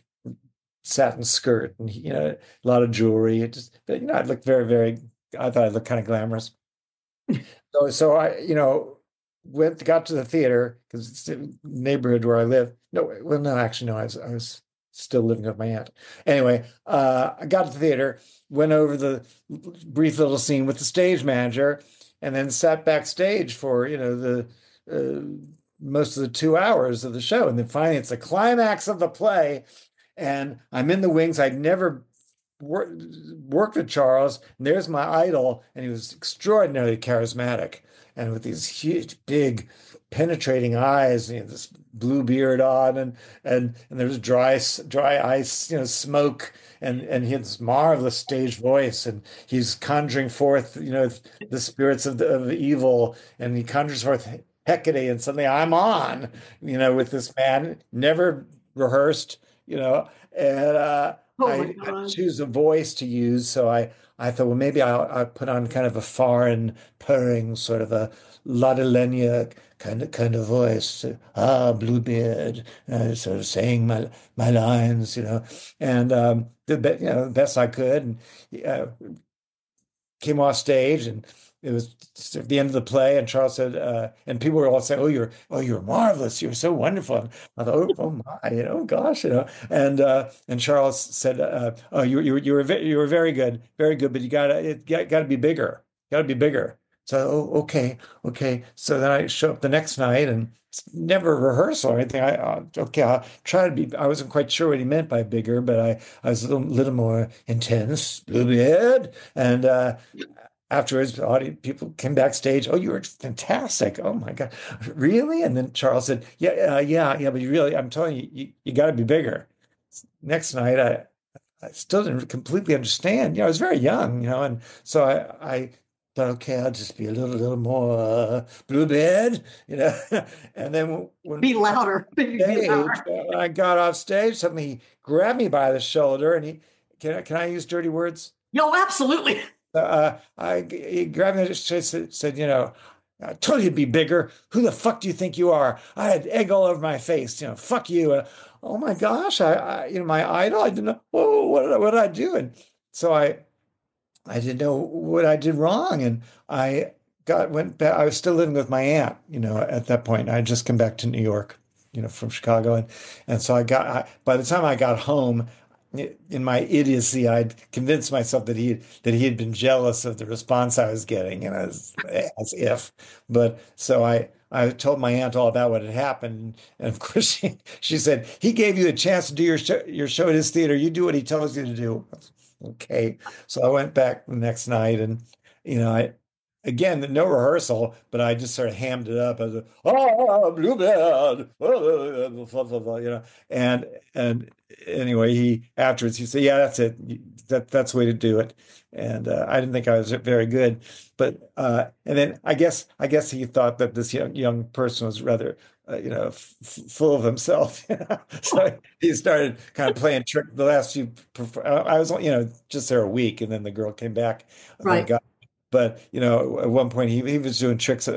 satin skirt, and a lot of jewelry. I looked very, very. I thought I looked kind of glamorous. So I, got to the theater because it's the neighborhood where I live. Actually, no, I was still living with my aunt. Anyway, I got to the theater, went over the brief little scene with the stage manager, and then sat backstage for, the most of the 2 hours of the show. And then finally it's the climax of the play, and I'm in the wings. I'd never worked with Charles, and there's my idol, and he was extraordinarily charismatic, and with these huge, big, penetrating eyes, this blue beard on, and there was dry ice, smoke, and he had this marvelous stage voice, and he's conjuring forth, the spirits of evil, and he conjures forth Hecate, and suddenly I'm on, with this man, never rehearsed, and Oh my I God. choose a voice to use. So I thought, well, maybe I'll put on kind of a foreign purring, sort of a Laudelenia kind of voice. Bluebeard, sort of saying my lines, and the best I could, and came off stage, and it was at the end of the play, and Charles said, and people were all saying, "Oh, you're marvelous, you're so wonderful." And I thought, oh my, gosh, and Charles said, "Oh, you were very good, but you gotta be bigger, gotta be bigger." So, oh, okay. So then I show up the next night, and never rehearsal or anything. Okay, I'll try to be. I wasn't quite sure what he meant by bigger, but I was a little more intense, Bluebeard, and afterwards, people came backstage. Oh, you were fantastic. Oh my God, really? And then Charles said, yeah, but I'm telling you, you got to be bigger. Next night, I still didn't completely understand. I was very young, and so I thought, okay, I'll just be a little more Bluebeard, and then when Be louder. Be louder. I got off stage, suddenly he grabbed me by the shoulder, and can I use dirty words? No, absolutely. He grabbed me and said, "I told you to be bigger. Who the fuck do you think you are? I had egg all over my face. Fuck you." And, oh my gosh, my idol. I didn't know. Oh, what did I do? And so I didn't know what I did wrong, and went back. I was still living with my aunt, at that point. I had just come back to New York, from Chicago, and so by the time I got home, in my idiocy, I'd convinced myself that he had been jealous of the response I was getting, and as if. But so I told my aunt all about what had happened, and of course she said, "He gave you a chance to do your show at his theater. You do what he tells you to do." Okay, so I went back the next night, and I. Again, no rehearsal, but I just sort of hammed it up as Bluebeard, and anyway, afterwards he said, "Yeah, that's it. That's the way to do it." And I didn't think I was very good, but and then I guess he thought that this young person was rather full of himself. So he started kind of playing trick. The last few, I was just there a week, and then the girl came back. Right. But at one point he was doing tricks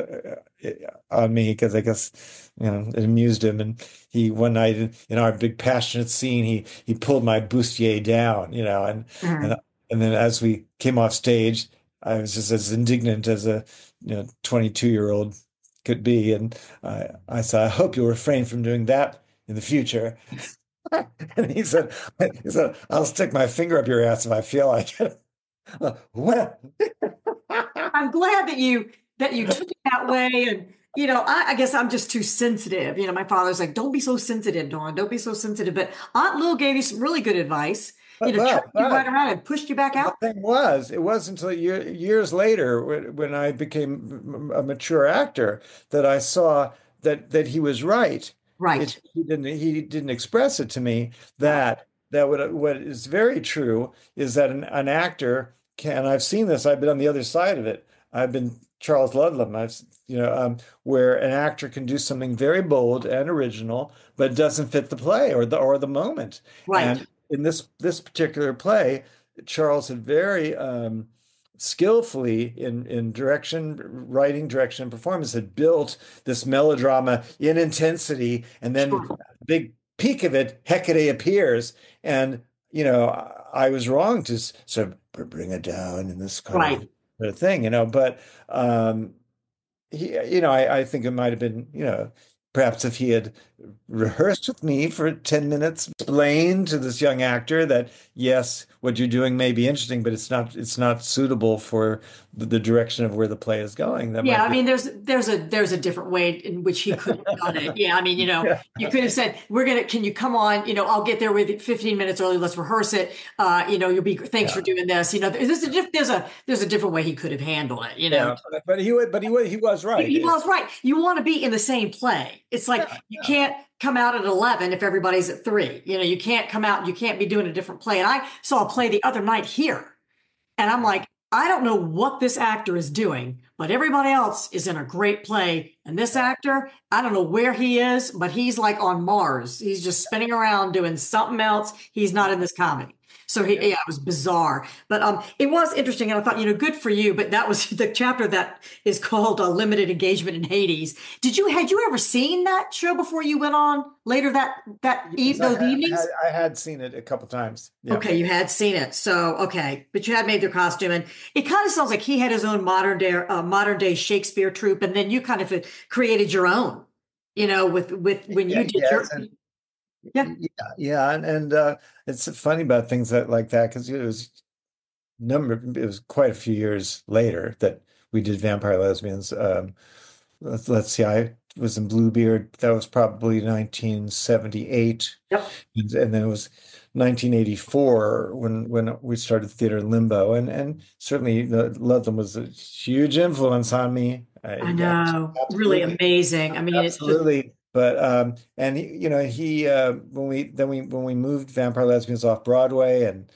on me because I guess it amused him. And he one night in our big passionate scene, he pulled my bustier down, Mhm. and then as we came off stage, I was just as indignant as a 22-year-old could be, and I said, "I hope you'll refrain from doing that in the future." And he said, "I'll stick my finger up your ass if I feel like it." Well. I'm glad that you took it that way. And I guess I'm just too sensitive. My father's like, "Don't be so sensitive, Dawn. Don't be so sensitive." But Aunt Lil gave you some really good advice. Turned you right around and pushed you back out. The thing was, it wasn't until years later when I became a mature actor that I saw that he was right. Right. He didn't express it to me that what is very true is that an actor can. I've seen this. I've been on the other side of it. I've been Charles Ludlam. Where an actor can do something very bold and original, but doesn't fit the play or the moment. Right. And in this particular play, Charles had very skillfully in writing, direction, and performance had built this melodrama in intensity, and then Sure. big peak of it, Hecate appears, and I was wrong to sort of bring it down in this kind of thing, but I think it might have been, perhaps if he had rehearsed with me for 10 minutes, explained to this young actor that, yes, what you're doing may be interesting, but it's not suitable for the direction of where the play is going. Yeah, I mean, there's a different way in which he could have done it. Yeah, I mean, you could have said, can you come on? I'll get there with 15 minutes early. Let's rehearse it. Thanks for doing this. There's a different way he could have handled it. Yeah, but he was right. He was right. You want to be in the same play. It's like you can't come out at 11 if everybody's at 3. You can't come out. You can't be doing a different play. And I saw a play the other night here, and I'm like, I don't know what this actor is doing, but everybody else is in a great play. And this actor, I don't know where he is, but he's like on Mars. He's just spinning around doing something else. He's not in this comedy. So yeah, it was bizarre, but it was interesting. And I thought, good for you. But that was the chapter that is called Limited Engagement in Hades. Had you ever seen that show before you went on later those evenings? I had seen it a couple times. Yeah. Okay, you had seen it. So, okay, but you had made their costume, and it kind of sounds like he had his own modern day Shakespeare troupe, and then you kind of created your own, with when you did your. Yeah, and it's funny about things like that because it was quite a few years later that we did Vampire Lesbians. Let's see, I was in Bluebeard. That was probably 1978. Yep. And then it was 1984 when we started Theater in Limbo, and certainly Ludlam was a huge influence on me. I know, really amazing. I mean, absolutely. It's just, but and he when we moved Vampire Lesbians off Broadway, and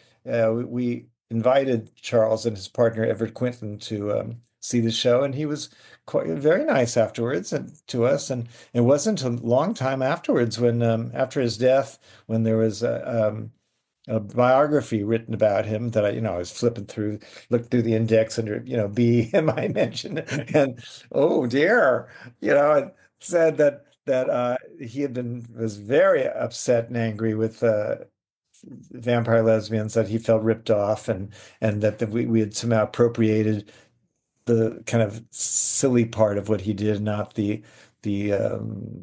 we invited Charles and his partner Everett Quinton to see the show, and he was very nice afterwards to us. And it wasn't a long time afterwards when after his death, when there was a biography written about him that I was flipping through, looked through the index under BMI mentioned, and oh dear, it said that he was very upset and angry with Vampire Lesbians, that he felt ripped off, and that we had somehow appropriated the kind of silly part of what he did, not the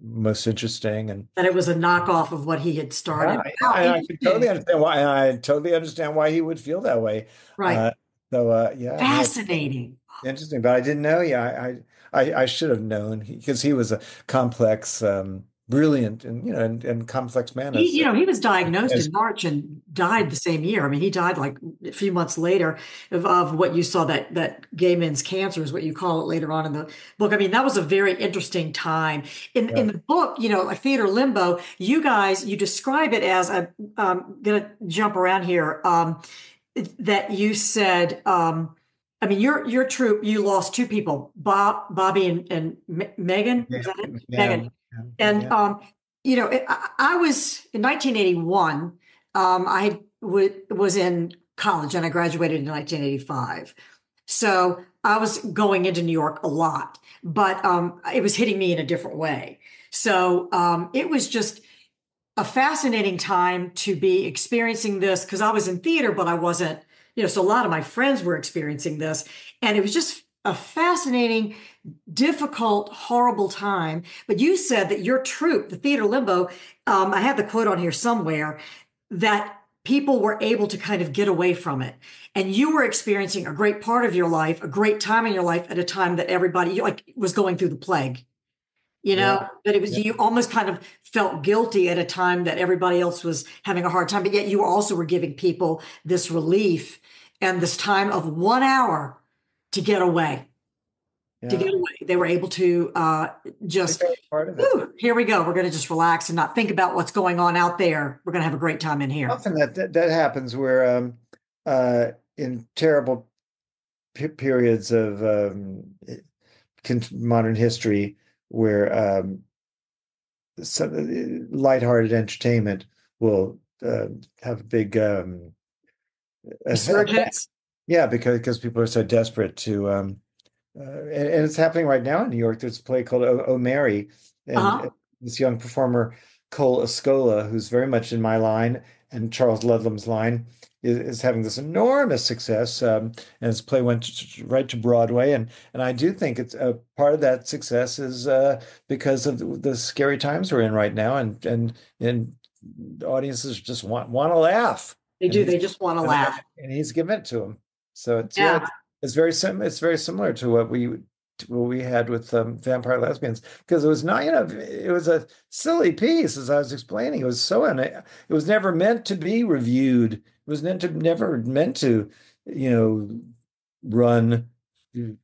most interesting, and that it was a knockoff of what he had started. I can totally understand why, and I totally understand why he would feel that way. Right. Yeah, fascinating. Interesting, but I didn't know. Yeah, I should have known because he was a complex, brilliant, and complex man. He was diagnosed in March and died the same year. I mean, he died like a few months later of what you saw, that gay men's cancer is what you call it later on in the book. I mean, that was a very interesting time in the book. A Theater Limbo. You describe it as I'm going to jump around here. That you said. I mean, your troupe, you lost two people, Bobby and Megan. Is that it? Yeah. Megan. And, I was in 1981, I was in college and I graduated in 1985. So I was going into New York a lot, but it was hitting me in a different way. So it was just a fascinating time to be experiencing this because I was in theater, but I wasn't, so a lot of my friends were experiencing this, and it was just a fascinating, difficult, horrible time. But you said that your troupe, the Theater Limbo, I have the quote on here somewhere, that people were able to kind of get away from it. And you were experiencing a great part of your life, a great time in your life at a time that everybody was going through the plague. That it was, you almost kind of felt guilty at a time that everybody else was having a hard time, but yet you also were giving people this relief and this time of 1 hour to get away. To get away. They were able to just, here we go. We're going to just relax and not think about what's going on out there. We're going to have a great time in here. Often that happens where in terrible periods of modern history, where some lighthearted entertainment will have a big resurgence. Yeah, because people are so desperate to, and it's happening right now in New York. There's a play called "Oh Mary," and this young performer Cole Escola, who's very much in my line and Charles Ludlam's line, is having this enormous success, and his play went right to Broadway, and I do think it's a part of that success is because of the scary times we're in right now, and audiences just want to laugh. They do. They just want to laugh, and he's giving it to them. So it's very similar to what we had with Vampire Lesbians, because it was not, it was a silly piece, as I was explaining. It was it was never meant to be reviewed. It was never meant to, run in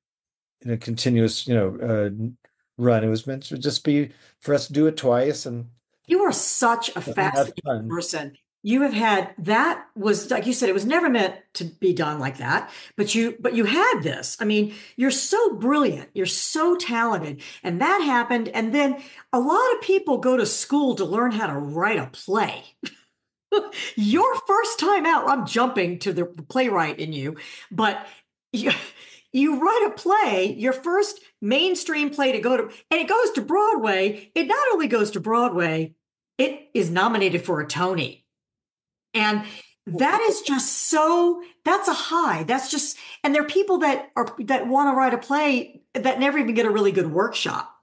a continuous, run. It was meant to just be for us to do it twice. And you are such a fascinating person. you have had, that was, like you said, it was never meant to be done like that, but you had this. I mean, you're so brilliant, you're so talented, and that happened. And then a lot of people go to school to learn how to write a play. Your first time out, I'm jumping to the playwright in you, but you write a play, your first mainstream play to go to, and it goes to Broadway. It not only goes to Broadway, it is nominated for a Tony. And that is just so, that's a high. That's just, and there are people that want to write a play that never even get a really good workshop.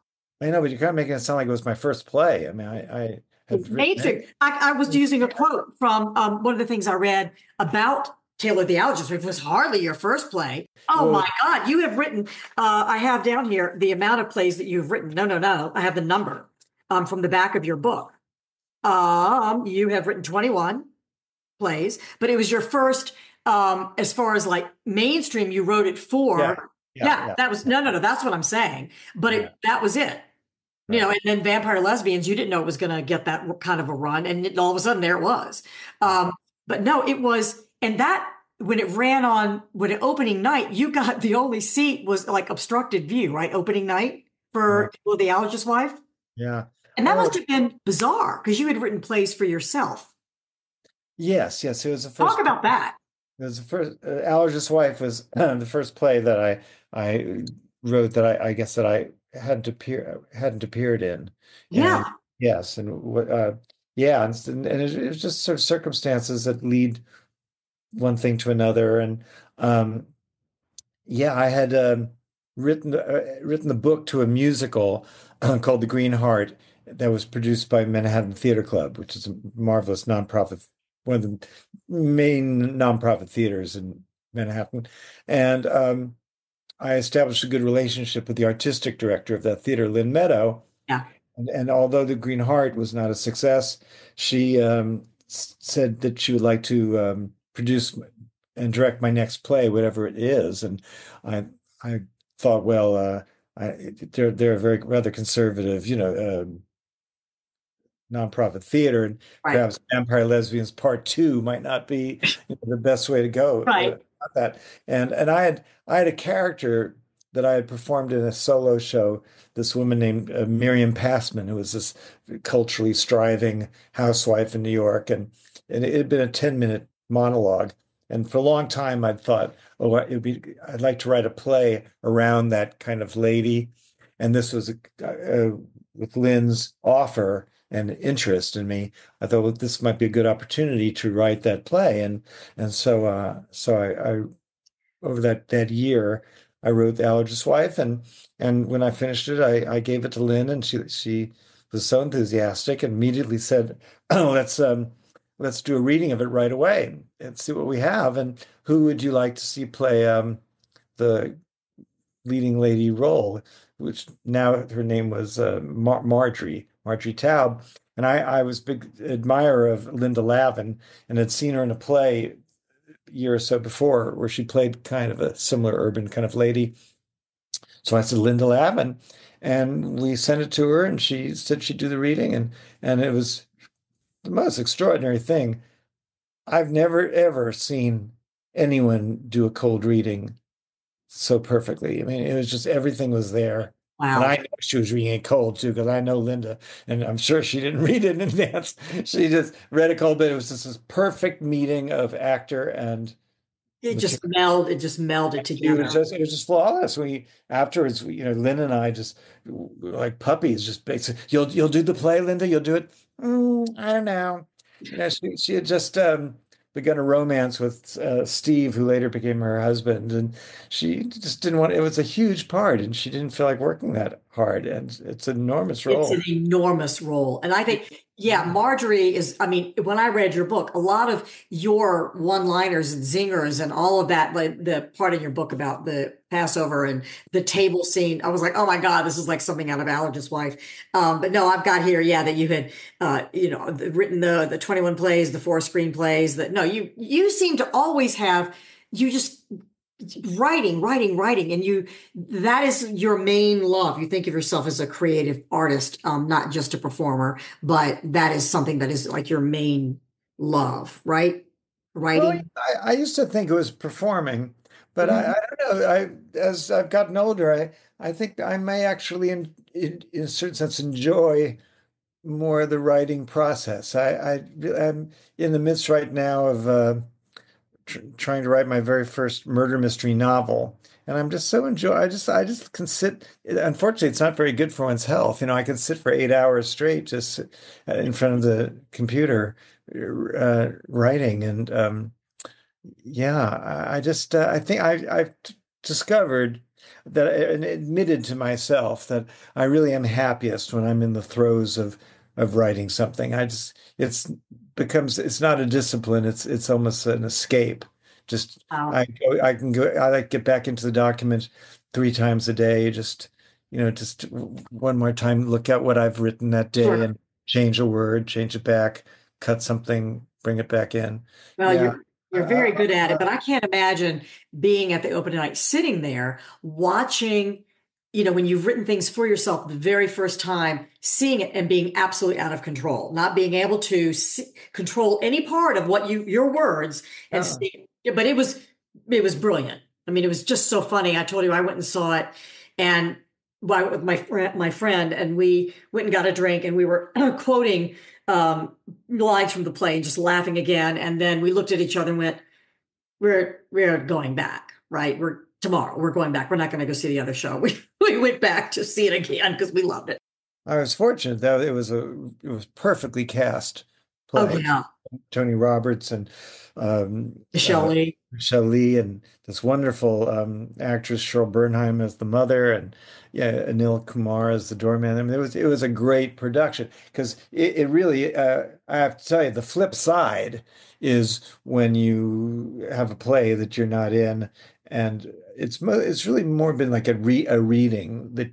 I know, but you're kind of making it sound like it was my first play. I mean, I had Mainstream. I was using a quote from one of the things I read about Taylor the Allergist. It was hardly your first play. Oh my God. You have written, I have down here the amount of plays that you've written. No. I have the number from the back of your book. You have written 21 plays, but it was your first, as far as like mainstream, you wrote it for. Yeah. That was, no, that's what I'm saying. But that was it. You know, and then Vampire Lesbians, you didn't know it was going to get that kind of a run. And all of a sudden there it was. But no, it was, and that, when it opening night, you got the only seat was like obstructed view, right? Opening night for The Allergist's Wife. Yeah. And that must have been bizarre because you had written plays for yourself. Yes. It was the first. Talk about that. It was the first. Allergist's Wife was the first play that I wrote that I guess that I hadn't appeared in. Yeah. And, yes, and and it was just sort of circumstances that lead one thing to another, and I had written the book to a musical called The Green Heart that was produced by Manhattan Theater Club, which is a marvelous nonprofit, one of the main nonprofit theaters in Manhattan, and I established a good relationship with the artistic director of that theater, Lynn Meadow. Yeah. And although The Green Heart was not a success, she said that she would like to produce and direct my next play, whatever it is. And I thought, well, they're a very rather conservative, nonprofit theater, and perhaps Vampire Lesbians Part 2 might not be the best way to go. Right. That. And I had a character that I had performed in a solo show, this woman named Miriam Passman, who was this culturally striving housewife in New York, and it had been a 10-minute monologue. And for a long time I'd thought, I'd like to write a play around that kind of lady. And this was with Lynn's offer and interest in me, I thought, well, this might be a good opportunity to write that play. And so I over that year, I wrote The Allergist's Wife, and when I finished it, I gave it to Lynn, and she was so enthusiastic and immediately said, "Oh, let's do a reading of it right away and see what we have. And who would you like to see play the leading lady role?" Which now her name was Marjorie Taub. And I was a big admirer of Linda Lavin and had seen her in a play a year or so before where she played kind of a similar urban kind of lady. So I said, Linda Lavin, and we sent it to her, and she said she'd do the reading, and it was the most extraordinary thing. I've never, ever seen anyone do a cold reading so perfectly. I mean, it was just, everything was there. Wow. And I know she was reading it cold too, because I know Linda, and I'm sure she didn't read it in advance. She just read it cold, but it was just this perfect meeting of actor and it just melded together. It was just flawless. Afterwards, Lynn and I just like puppies, just basically, you'll do the play, Linda, you'll do it. I don't know. She had just begun a romance with Steve, who later became her husband, and she just didn't want. It was a huge part, and she didn't feel like working that hard. And it's an enormous role. It's an enormous role, and I think, Marjorie is. I mean, when I read your book, a lot of your one-liners and zingers and all of that, like the part in your book about the Passover and the table scene, I was like, oh my God, this is like something out of Allergist's Wife. But no, I've got here, that you had, written the 21 plays, the 4 screenplays. You seem to always have, you just writing, and that is your main love. You think of yourself as a creative artist, not just a performer, but that is something that is like your main love, right? Well, Writing. I used to think it was performing, but Mhm. I don't know. As I've gotten older, I think I may actually, in a certain sense, enjoy more the writing process. I'm in the midst right now of trying to write my very first murder mystery novel, and I'm just so enjoy. I just can sit. Unfortunately, it's not very good for one's health. I can sit for 8 hours straight just in front of the computer writing, and yeah, I think I've discovered that and admitted to myself that I really am happiest when I'm in the throes of writing something. It's not a discipline. It's almost an escape. Just Wow. I like get back into the document 3 times a day. Just one more time, look at what I've written that day Sure. and change a word, change it back, cut something, bring it back in. Well, Yeah. you're very good at it, but I can't imagine being at the open night, sitting there watching, when you've written things for yourself the very first time, seeing it and being absolutely out of control, not being able to control any part of your words and Uh, see. But it was brilliant. I mean, it was just so funny. I told you I went and saw it, and with my friend, and we went and got a drink, and we were quoting lines from the play and just laughing again. And then we looked at each other and went, we're going back, right? We're going back. We're not going to go see the other show. We went back to see it again because we loved it. I was fortunate that it was perfectly cast Oh play. yeah. Tony Roberts and um, Michelle uh, Lee. Michelle Lee and this wonderful actress Cheryl Bernheim as the mother, and yeah, Anil Kumar as the doorman. I mean, it was a great production because it really I have to tell you, the flip side is when you have a play that you're not in, and it's really more been like a reading that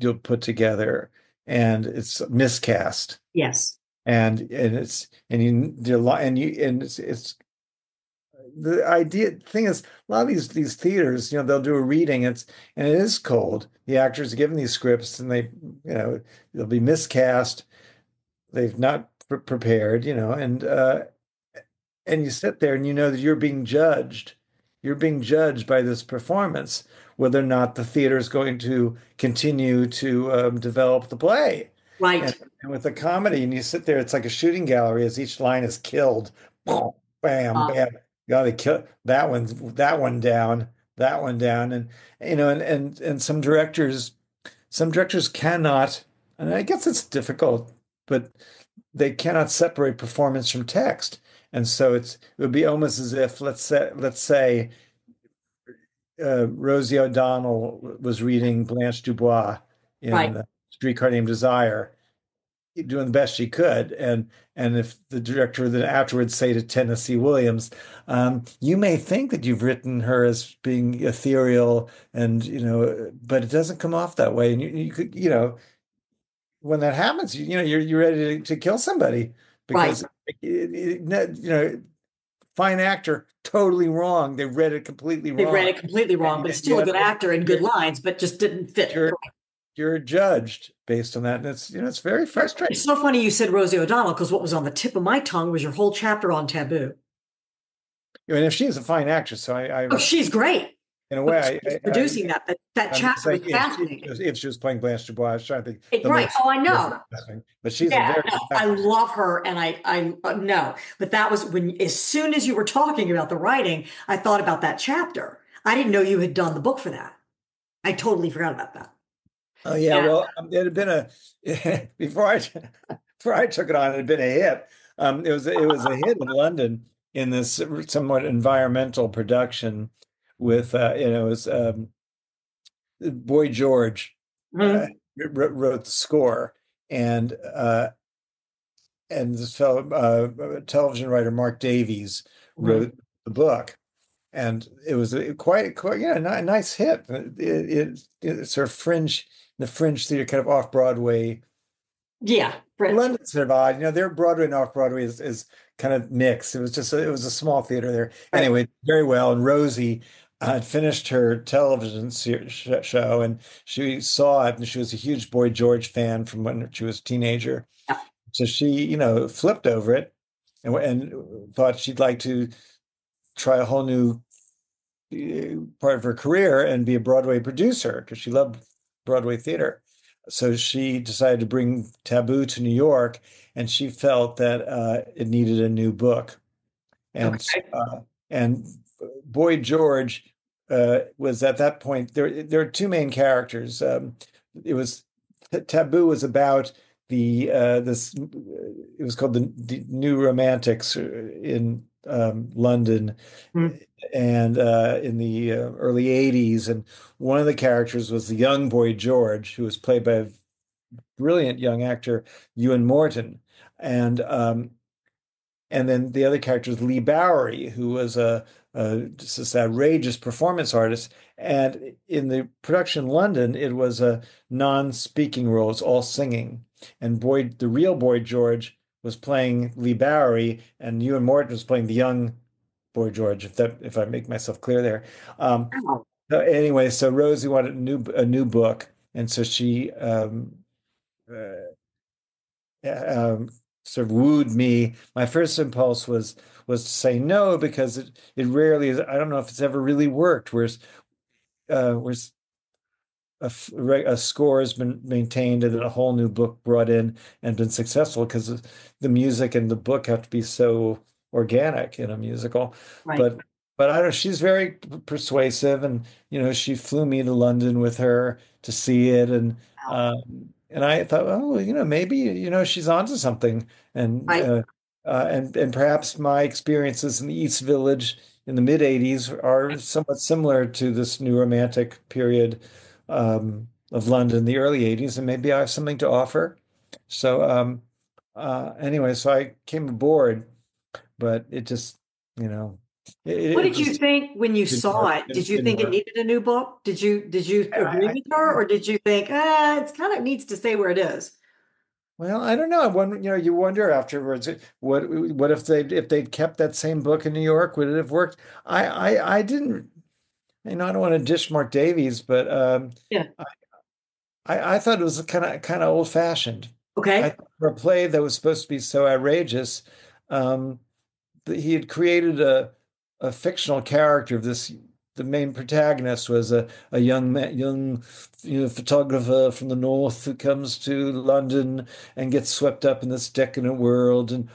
you'll put together, and it's miscast, Yes. and it's and you there and you and it's the idea thing is a lot of these theaters, they'll do a reading, and it is cold. The actors are given these scripts, and they'll be miscast. They've not prepared, and you sit there and you know that you're being judged. You're being judged by this performance, whether or not the theater is going to continue to develop the play. And, Right. and with the comedy, and you sit there, it's like a shooting gallery as each line is killed. Boom, bam, Uh, bam. You got to kill that one down, and some directors cannot, and I guess it's difficult, but they cannot separate performance from text. And so it would be almost as if, let's say Rosie O'Donnell was reading Blanche Dubois right. in Streetcar Named Desire, doing the best she could. And if the director then afterwards say to Tennessee Williams, you may think that you've written her as being ethereal, and but it doesn't come off that way. And you could, when that happens, you're ready to kill somebody Right. because fine actor, totally wrong. They read it completely They read wrong. it completely wrong, but still a good actor and good lines, but just didn't fit. You're you're judged based on that, and it's very frustrating. It's so funny you said Rosie O'Donnell because what was on the tip of my tongue was your whole chapter on taboo. And if she is a fine actress, so Oh, she's great. in a But way, she's producing that I'm just chapter was saying fascinating. if she was playing Blanche Dubois, I was trying to think Right. Oh, I know. but she's a Yeah, very no, I love her, and I no, but that was as soon as you were talking about the writing, I thought about that chapter. I didn't know you had done the book for that. I totally forgot about that. Oh yeah, Yeah. well, it had been before I took it on, it had been a hit. It was a hit in London in this somewhat environmental production with it was Boy George Mhm. wrote the score, and this fellow television writer Mark Davies Mhm. wrote the book, and it was quite a nice hit. It's sort of the fringe theater, kind of off Broadway. Yeah, French. London's sort of odd, their Broadway and off Broadway is kind of mixed. It was a small theater there. Right. Anyway, very well. And Rosie had finished her television show, and she saw it, and she was a huge Boy George fan from when she was a teenager. Yeah. So she, flipped over it and thought she'd like to try a whole new part of her career and be a Broadway producer because she loved Broadway theater. So she decided to bring Taboo to New York, and she felt that it needed a new book. And Okay. and Boy George was at that point. There are two main characters. It was Taboo was about this. It was called the New Romantics in London, Mm. and in the early '80s. And one of the characters was the young Boy George, who was played by a brilliant young actor, Ewan Morton, and and then the other character is Lee Bowery, who was just this outrageous performance artist. And in the production in London, it was a non-speaking role; it's all singing. And the real Boy George was playing Lee Bowery, and Ewan Morton was playing the young Boy George. If I make myself clear there. Wow. So anyway, so Rosie wanted a new book, and so she uh, sort of wooed me. My first impulse was to say no because it rarely is. I don't know if it's ever really worked. Whereas a score has been maintained and then a whole new book brought in and been successful because the music and the book have to be so organic in a musical. Right. But I don't know, she's very persuasive, and she flew me to London with her to see it, Wow. and I thought, oh, maybe she's onto something, and Right. and perhaps my experiences in the East Village in the mid '80s are somewhat similar to this new romantic period of London, the early '80s, and maybe I have something to offer. So anyway, so I came aboard, but it just, you know, What it did you just think when you didn't saw work. it? Did you Didn't think it work. needed a new book? Did you agree I, with her, or did you think, it's kind of needs to stay where it is? well, I don't know. I wonder, you wonder afterwards, what if they'd kept that same book in New York, would it have worked? I didn't, I don't want to dish Mark Davies, but Yeah. I thought it was kind of old fashioned. I Okay. thought for a play that was supposed to be so outrageous, um, that he had created a fictional character of this. The main protagonist was a young man, young photographer from the north who comes to London and gets swept up in this decadent world and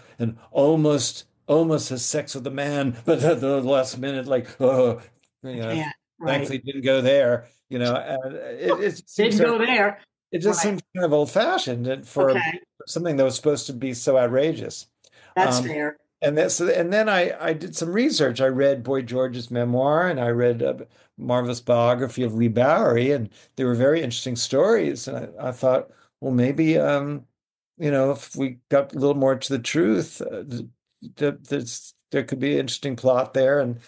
almost has sex with a man, but at the last minute, like, oh, I can't. Right. thankfully it didn't go there. And it seems Didn't sort go of there. it just Right. seems kind of old-fashioned for Okay. something that was supposed to be so outrageous. That's Um, fair. and then I did some research. I read Boy George's memoir, and I read a marvelous biography of Lee Bowery, and they were very interesting stories. And I thought, well, maybe if we got a little more to the truth, there could be an interesting plot there. And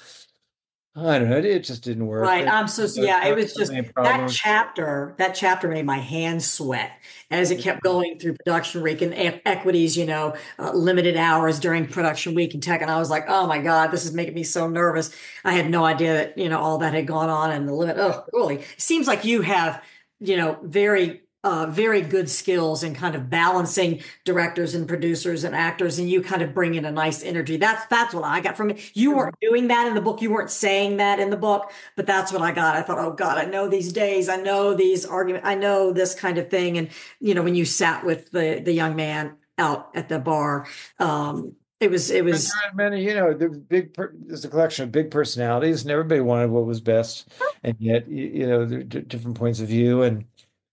I don't know, it just didn't work. Right. I'm so yeah, it was So just many that problems. chapter made my hands sweat as it kept going through production week and equities, limited hours during production week and tech. And I was like, oh my God, this is making me so nervous. I had no idea that, all that had gone on and the limit. Oh, really? It seems like you have, very good skills in kind of balancing directors and producers and actors, and you kind of bring in a nice energy. That's what I got from it. You weren't doing that in the book. You weren't saying that in the book, but that's what I got. I thought, oh God, I know these days. I know these arguments. I know this kind of thing. And when you sat with the young man out at the bar, it But there was are many, there's a collection of big personalities, and everybody wanted what was best, and yet, there are different points of view, and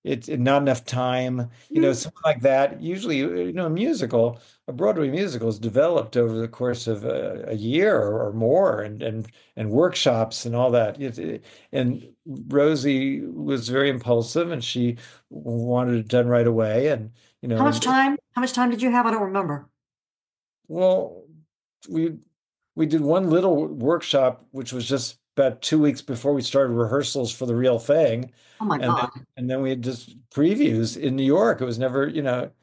it's not enough time. Something like that. Usually, a Broadway musical is developed over the course of a year or more, and workshops and all that. And Rosie was very impulsive, and she wanted it done right away, and how much time? How much time did you have? I don't remember. well, we we did one little workshop, which was just about 2 weeks before we started rehearsals for the real thing, Oh my and then God. we had just previews in New York. It was never,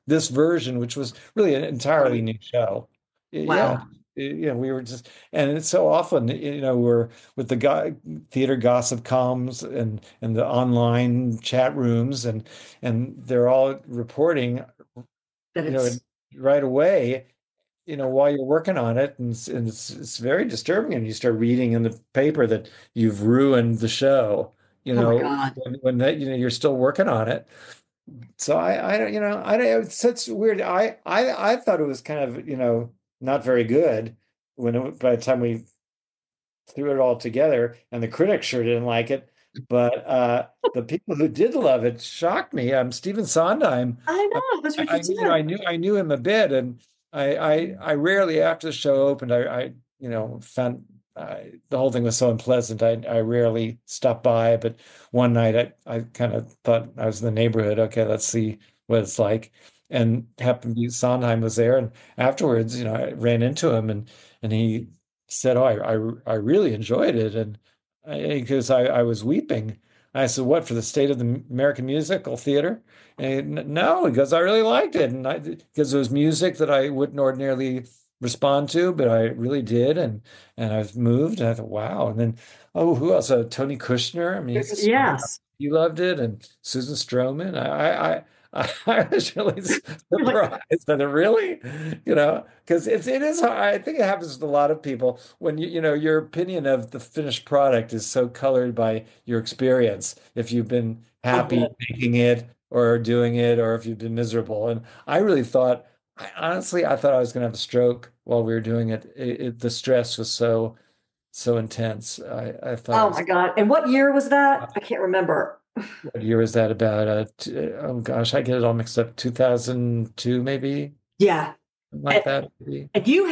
this version, which was really an entirely Right. new show. Yeah, Wow. we were just, and it's so often, we're with the guy theater gossip columns and the online chat rooms, and they're all reporting, That you know, it's right away. while you're working on it, and it's very disturbing. And you start reading in the paper that you've ruined the show, Oh my God. when that, you're still working on it. So I don't, it's such weird. I thought it was kind of, not very good by the time we threw it all together, and the critics sure didn't like it. But the people who did love it shocked me. Stephen Sondheim. I know. That's what you said. I knew him a bit, and I rarely, after the show opened, found the whole thing was so unpleasant. I rarely stopped by, but one night I kind of thought I was in the neighborhood. Okay, let's see what it's like, and happened to be Sondheim was there, and afterwards, I ran into him, and he said, "Oh, I really enjoyed it," and because I was weeping. I said, "What, for the state of the American musical theater?" And no, he goes, "I really liked it," and because it was music that I wouldn't ordinarily respond to, but I really did, and I was moved, and I thought, "Wow!" And then, oh, who else? Tony Kushner. I mean, Yes. he loved it, and Susan Stroman. I was really surprised that it really, because it is hard. I think it happens to a lot of people when your opinion of the finished product is so colored by your experience. If you've been happy making it or doing it, or if you've been miserable. And I really thought, honestly, I thought I was going to have a stroke while we were doing it. The stress was so intense. I thought. Oh my God. And what year was that? I can't remember. What year was that about? Oh gosh, I get it all mixed up. 2002, maybe? Yeah. Like that, maybe. And you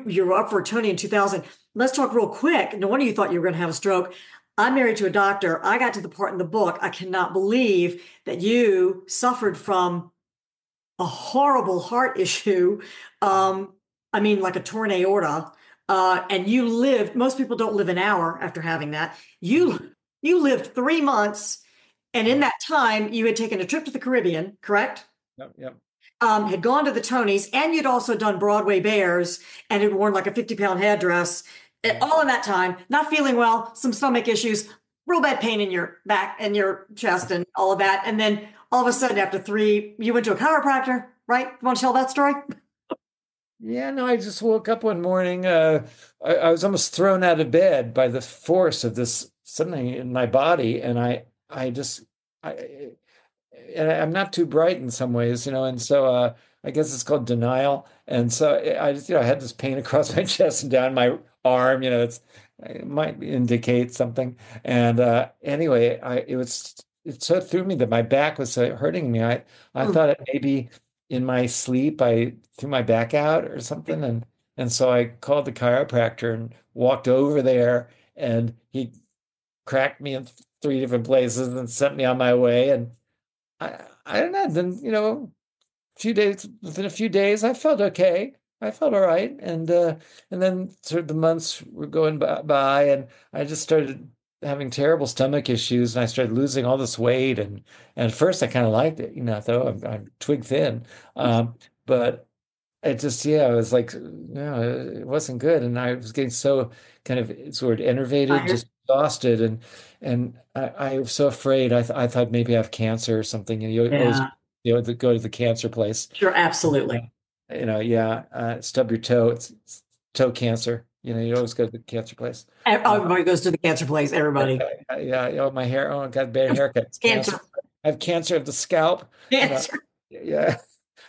you were up for a Tony in 2000. Let's talk real quick. No wonder you thought you were going to have a stroke. I'm married to a doctor. I got to the part in the book. I cannot believe that you suffered from a horrible heart issue. Like a torn aorta. And you lived, most people don't live an hour after having that. You lived 3 months, and in that time, you had taken a trip to the Caribbean, correct? Yep. Had gone to the Tonys, and you'd also done Broadway Bears, and had worn like a 50-pound headdress. All in that time, not feeling well, some stomach issues, real bad pain in your back and your chest, and all of that. And then all of a sudden, after 3, you went to a chiropractor, right? You want to tell that story? Yeah, no, I just woke up one morning. I was almost thrown out of bed by the force of this something in my body, and I'm not too bright in some ways, and so I guess it's called denial. And so I just, I had this pain across my chest and down my arm. It might indicate something. And anyway, it so threw me that my back was hurting me. I thought it maybe in my sleep I threw my back out or something, and so I called the chiropractor and walked over there, and he cracked me in 3 different places and sent me on my way. And I don't know. Then within a few days, I felt okay. I felt all right, and then sort of the months were going by, and I just started having terrible stomach issues, and I started losing all this weight. And at first, I kind of liked it, though I'm twig thin, but it just, I was like, it wasn't good, and I was getting so kind of sort of enervated, just exhausted, and I was so afraid. I thought maybe I have cancer or something. And you always go to the cancer place. Sure, absolutely. Stub your toe. It's toe cancer. You always go to the cancer place. Everybody goes to the cancer place. Everybody. Yeah. My hair. Oh, I got a bad haircut. Cancer. I have cancer of the scalp. Cancer. Yeah.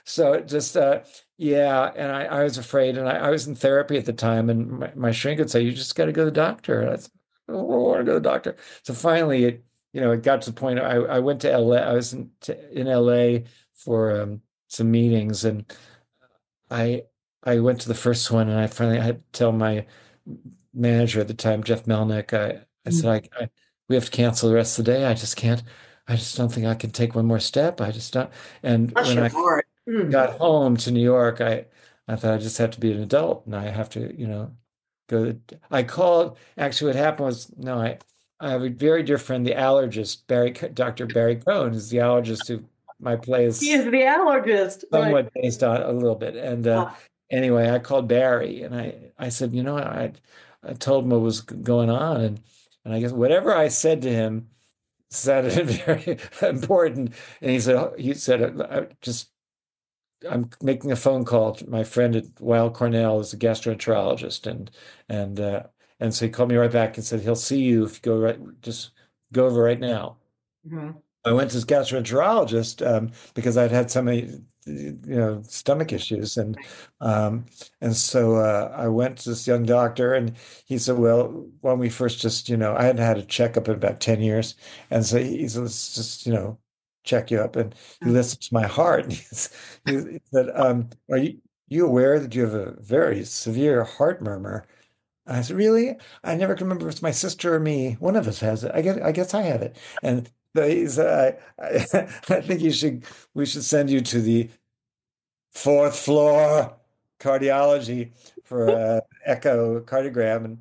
So it just, and I was afraid, and I was in therapy at the time, and my shrink would say, "You just got to go to the doctor." And I said, "I don't want to go to the doctor." So finally, it got to the point. I went to LA. I was in LA for some meetings, and I went to the first one, and I finally had to tell my manager at the time, Jeff Melnick. I said, "We have to cancel the rest of the day. I just can't. I just don't think I can take one more step. I just don't." And when I got home to New York, I thought I just have to be an adult, and I have to, go. I called. Actually, what happened was, no, I have a very dear friend, the allergist, Dr. Barry Cohn, is the allergist who my play is. He is the allergist, somewhat based on a little bit. And anyway, I called Barry, and I said, I told him what was going on, and I guess whatever I said to him sounded very important. And he said, just I'm making a phone call to my friend at Weill Cornell is a gastroenterologist, and uh, and so he called me right back and said he'll see you if you go just go over right now. Mhm. I went to this gastroenterologist because I'd had so many, stomach issues, and so I went to this young doctor, and he said, "Well, why don't we first just, I hadn't had a checkup in about 10 years, and so he said, let's just, check you up." And he listened to my heart, and he said, "Are you aware that you have a very severe heart murmur?" I said, "Really? I never can remember if it's my sister or me. One of us has it. I guess I have it." And he said, I think we should send you to the fourth floor cardiology for echocardiogram." And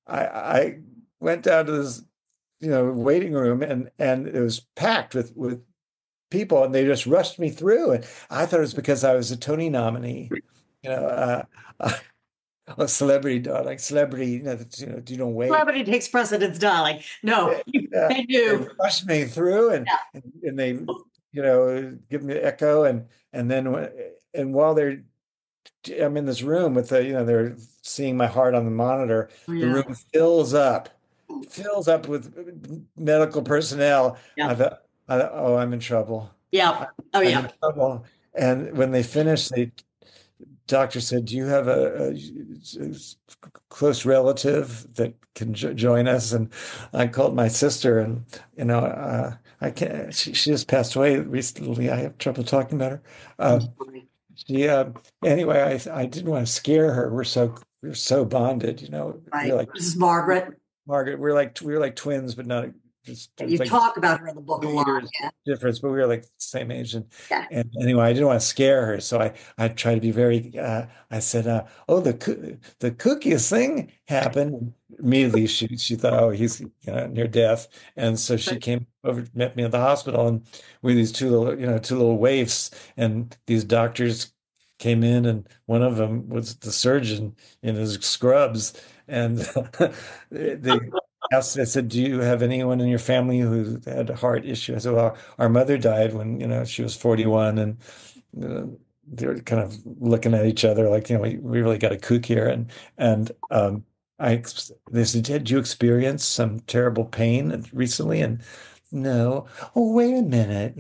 I went down to this, waiting room, and it was packed with people, and they just rushed me through. And I thought it was because I was a Tony nominee. You know, a celebrity, darling, celebrity, you don't wait. Celebrity takes precedence, darling. No, they They do. rush me through, and Yeah. and they, give me the echo, and then and while I'm in this room with they're seeing my heart on the monitor. Oh, The yeah. room fills up with medical personnel. Yeah. I thought, oh, I'm in trouble. Yeah. Oh, I'm yeah. in trouble. And when they finished, doctor said, "Do you have a close relative that can join us?" And I called my sister, and I can't. She just passed away recently. I have trouble talking about her. She anyway. I didn't want to scare her. We're so bonded. Right. We're like This is Margaret. Margaret. We're like twins, but not just You like talk about her in the book a lot. years Yeah. difference, but we were like the same age. And Yeah. and anyway, I didn't want to scare her, so I tried to be very. I said, "Oh, the cookiest thing happened." And immediately, she thought, "Oh, he's near death," and so she came over, met me at the hospital, and we had these two little waifs, and these doctors came in, and one of them was the surgeon in his scrubs, and they asked, I said, "Do you have anyone in your family who had a heart issue?" I said, "Well, our mother died when, she was 41." And they were kind of looking at each other like, we really got a kook here. And they said, "Did you experience some terrible pain recently?" And no. "Oh, wait a minute,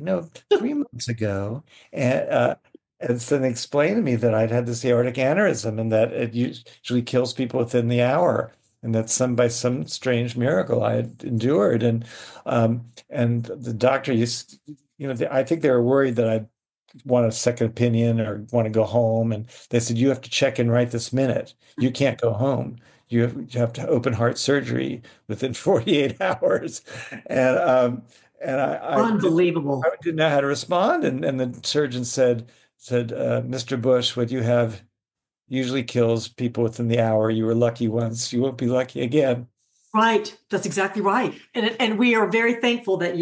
3 months ago." And so they explained to me that I'd had this aortic aneurysm, and that it usually kills people within the hour, and that by some strange miracle I had endured. And the doctor I think they were worried that I'd want a second opinion or want to go home, and they said, "You have to check in right this minute. You can't go home. You have to open heart surgery within 48 hours." And Unbelievable. I didn't know how to respond, and the surgeon said, "Mr. Busch, what you have usually kills people within the hour. You were lucky once. You won't be lucky again." Right. That's exactly right. And we are very thankful that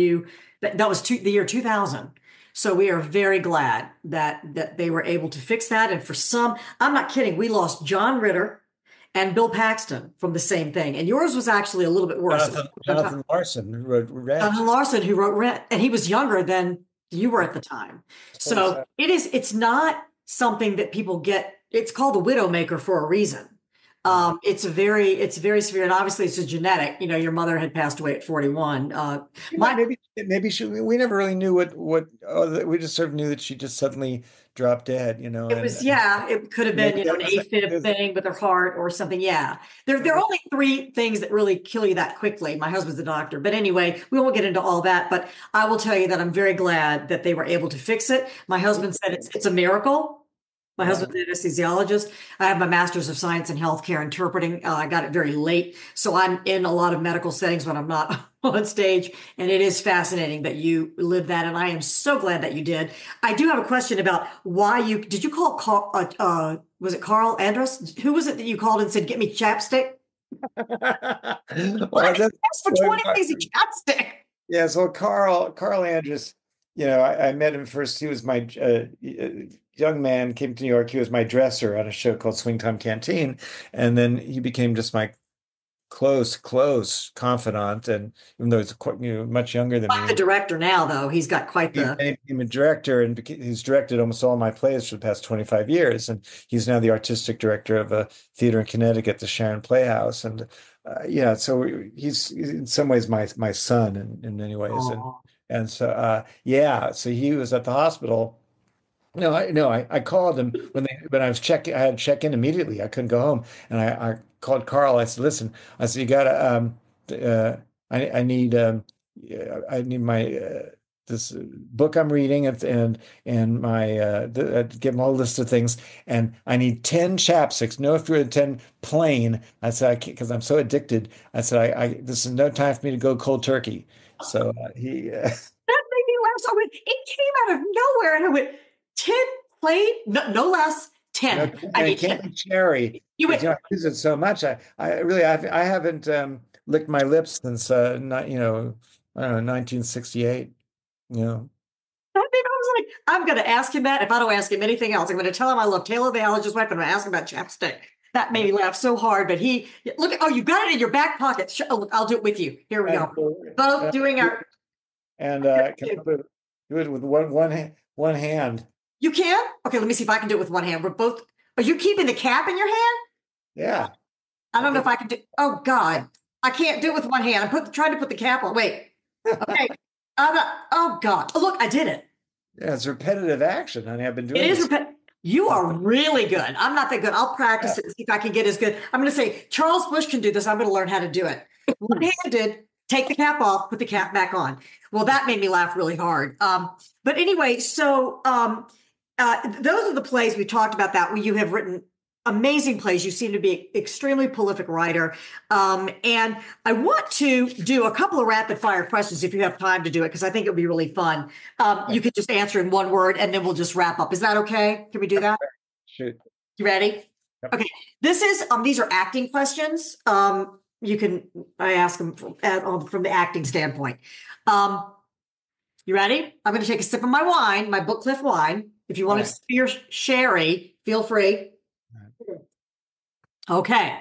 that was the year 2000. So we are very glad that they were able to fix that. And for some, I'm not kidding, we lost John Ritter and Bill Paxton from the same thing. And yours was actually a little bit worse. Jonathan Larson, who wrote Rent. Jonathan Larson, who wrote Rent, and he was younger than you were at the time. So it's not something that people get. It's called the Widowmaker for a reason. It's very severe, and obviously it's a genetic. Your mother had passed away at 41. Maybe we never really knew what we just sort of knew that she just suddenly dropped dead. It was it could have been an AFib thing with her heart or something. Yeah, there are only 3 things that really kill you that quickly. My husband's a doctor, but anyway, we won't get into all that. But I will tell you that I'm very glad that they were able to fix it. My husband said it's a miracle. My husband's an anesthesiologist. I have my master's of science in healthcare interpreting. I got it very late. So I'm in a lot of medical settings when I'm not on stage. And it is fascinating that you lived that. And I am so glad that you did. I do have a question about why did you call Carl, was it Carl Andrus? Who was it that you called and said, "Get me chapstick"? Well, that's for 20 days of chapstick. Yeah. So Carl Andrus, I met him first. He was my young man, came to New York. He was my dresser on a show called Swing Time Canteen. And then he became just my close confidant, and even though he's quite, much younger than Like the me, director now, though, he's got quite he the. became a director, and he's directed almost all my plays for the past 25 years. And he's now the artistic director of a theater in Connecticut, the Sharon Playhouse. And yeah, so he's in some ways my son in many ways. Oh. And so yeah, so he was at the hospital. No, I called him when I was checking. I had to check in immediately. I couldn't go home, and I called Carl. I said, "Listen," I said, "You gotta uh, I need I need my this book I'm reading, and my give him a whole list of things, and I need 10 chapsticks. No, if you're 10 plain." I said, "I can't because I'm so addicted." I said, "I this is no time for me to go cold turkey." So he. That made me laugh. So it came out of nowhere, and I went 10 plate, no less 10. I And it need can't 10. be cherry. You went, I use it so much. I haven't licked my lips since not, I don't know, 1968. You know. I was like, I'm going to ask him that. If I don't ask him anything else, I'm going to tell him I love Taylor the Allergist's Wife, and I'm going to ask him about chapstick. That made me laugh so hard. But you got it in your back pocket. Oh, look, I'll do it with you. Here we go. Both doing our. And can I do it with one hand. You can? Okay, let me see if I can do it with one hand. We're both. Are you keeping the cap in your hand? Yeah. I don't know if I can do. Oh God, I can't do it with one hand. I'm trying to put the cap on. Wait. Okay. Oh God. Oh look, I did it. Yeah, it's repetitive action, honey. I've been doing It is this. repetitive. You are really good. I'm not that good. I'll practice it and see if I can get as good. I'm going to say Charles Busch can do this. I'm going to learn how to do it. One-handed, take the cap off, put the cap back on. Well, that made me laugh really hard. But anyway, so those are the plays we talked about that where you have written amazing plays. You seem to be an extremely prolific writer. And I want to do a couple of rapid fire questions if you have time to do it, because I think it would be really fun. You could just answer in one word and then we'll just wrap up. Is that okay? Can we do that? Shoot. You ready? Yep. Okay. These are acting questions. I ask them from the acting standpoint. You ready? I'm going to take a sip of my wine, my Bookcliff wine. If you want to spear sherry, feel free. Okay.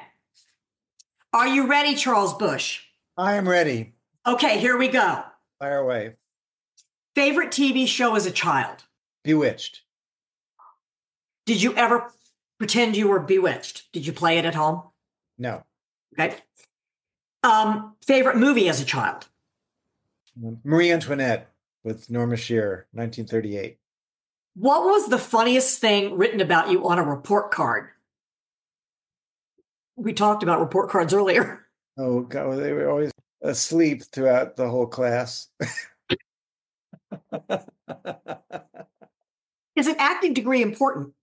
Are you ready, Charles Busch? I am ready. Okay, here we go. Fire away. Favorite TV show as a child? Bewitched. Did you ever pretend you were bewitched? Did you play it at home? No. Okay. Favorite movie as a child? Marie Antoinette with Norma Shearer, 1938. What was the funniest thing written about you on a report card? We talked about report cards earlier. Oh, God, they were always asleep throughout the whole class. Is an acting degree important?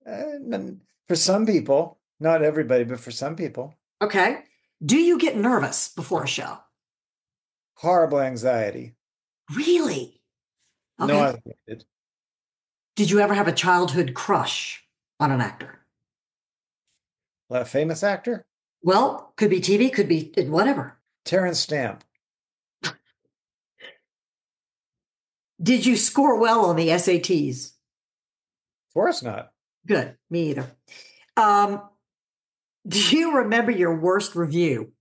For some people, not everybody, but for some people. Okay. Do you get nervous before a show? Horrible anxiety. Really? Okay. No, I did. Did you ever have a childhood crush on an actor? A famous actor? Well, could be TV, could be whatever. Terrence Stamp. Did you score well on the SATs? Of course not. Good. Me either. Do you remember your worst review?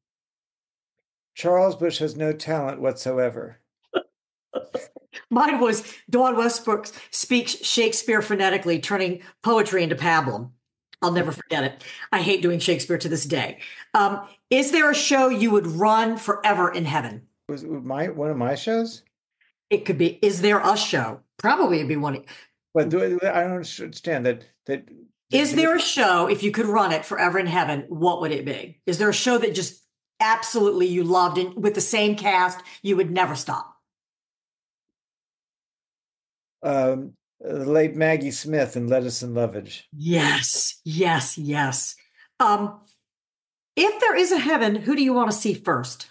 Charles Busch has no talent whatsoever. Mine was Dawn Westbrook speaks Shakespeare phonetically, turning poetry into pablum. I'll never forget it. I hate doing Shakespeare to this day. Is there a show you would run forever in heaven? Was it one of my shows? It could be. Is there a show? Probably it'd be one. But I don't understand that. Is there a show, if you could run it forever in heaven, what would it be? Is there a show that just absolutely you loved and with the same cast, you would never stop? The late Maggie Smith in Lettuce and Lovage. Yes, yes, yes. If there is a heaven, who do you want to see first?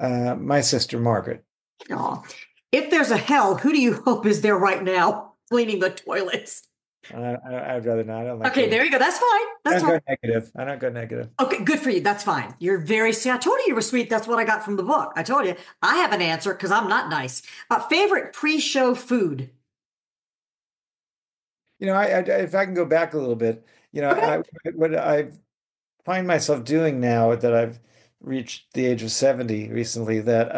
My sister, Margaret. Oh. If there's a hell, who do you hope is there right now cleaning the toilets? I'd rather not. I don't like. Okay, there you go. That's fine. That's fine. I don't go negative. Okay, good for you. That's fine. You're very sweet. I told you were sweet. That's what I got from the book. I told you. I have an answer because I'm not nice. Favorite pre-show food? if I can go back a little bit, Okay. what I find myself doing now that I've reached the age of 70 recently, that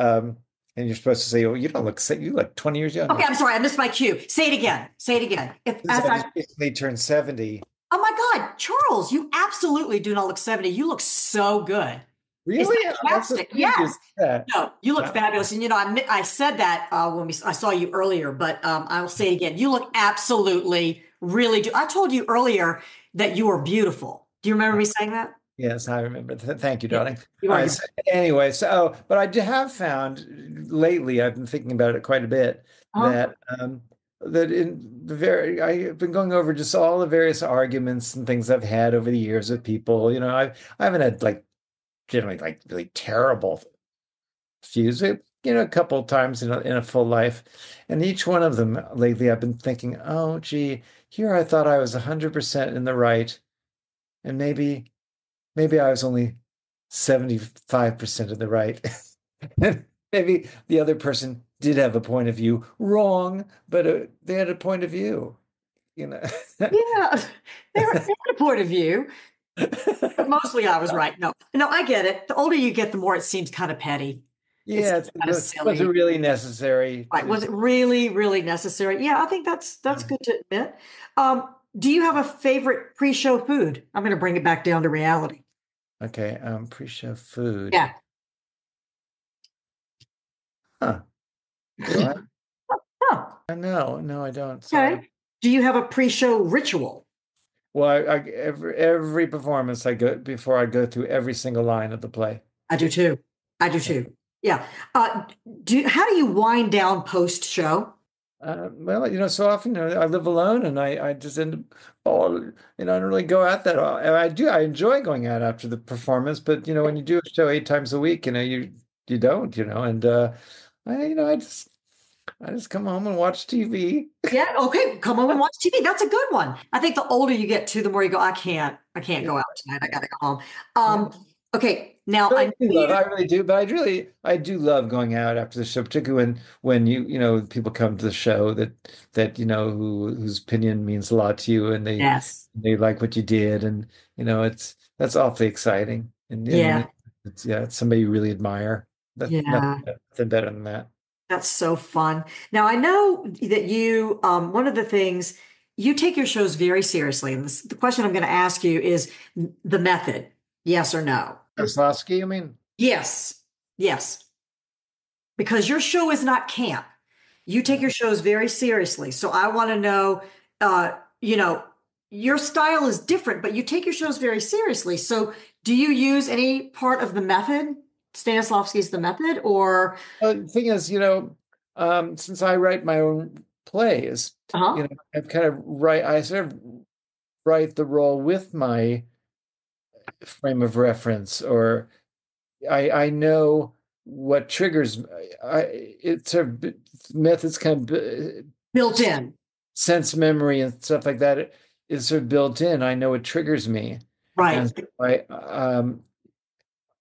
and you're supposed to say, oh, you look 20 years Okay, younger. I'm sorry, I missed my cue. Say it again. Say it again. If Since as I I just recently turned 70. Oh my God, Charles, you absolutely do not look 70. You look so good. Is Really? that Oh, that's so chapstick? sweet of you to Yes. say that. No, you look Uh, fabulous. And I said that when I saw you earlier, but I will say it again. You look absolutely really do. I told you earlier that you are beautiful. Do you remember me saying that? Yes, I remember. Thank you, Yeah. darling. You are. So anyway, but have found lately, I've been thinking about it quite a bit, Uh-huh. that I've been going over just all the various arguments and things I've had over the years with people. I haven't had like generally like really terrible feuds, a couple of times in a full life, and each one of them lately, I've been thinking, oh, gee, here I thought I was 100% in the right, and maybe I was only 75% of the right. And maybe the other person did have a point of view wrong, but they had a point of view, you know. Yeah, they're a point of view. But mostly I was right. No, no, I get it. The older you get, the more it seems kind of petty. It's Yeah, kind of was it silly. really necessary Right. Was it really, really necessary? Yeah, I think that's good to admit. Do you have a favorite pre-show food? I'm going to bring it back down to reality. Okay, pre-show food. Yeah. Huh. Do I? Oh, No, I don't. okay. Sorry. Do you have a pre-show ritual? Well, every performance I go before I go through every single line of the play. I do too. I do too. Yeah. How do you wind down post-show? Well, so often, I live alone, and I just end up I don't really go out that often. And I enjoy going out after the performance, but when you do a show 8 times a week, you don't, and I, I just come home and watch TV. Yeah, okay. Come home and watch TV. That's a good one. I think the older you get too, the more you go, I can't go out tonight. I gotta go home. Yeah. Okay. Now But I know I really do, but I do love going out after the show, particularly when people come to the show that whose opinion means a lot to you, and yes. they like what you did, and that's awfully exciting, and Yeah. it's somebody you really admire. That's Yeah. nothing better than that. That's so fun. Now I know that one of the things you take your shows very seriously. And the question I'm going to ask you is the method. Yes or no? Stanislavski, you mean? Yes. Yes. Because your show is not camp. You take your shows very seriously. So I want to know, uh, you know, your style is different, but you take your shows very seriously. So do you use any part of the method? Stanislavski's the method, or The thing is, since I write my own plays, uh-huh. I've kind of I sort of write the role with my frame of reference, or I know what triggers. It's sort of methods kind of Built in. sense memory and stuff like that is sort of built in. I know what triggers me, Right. and so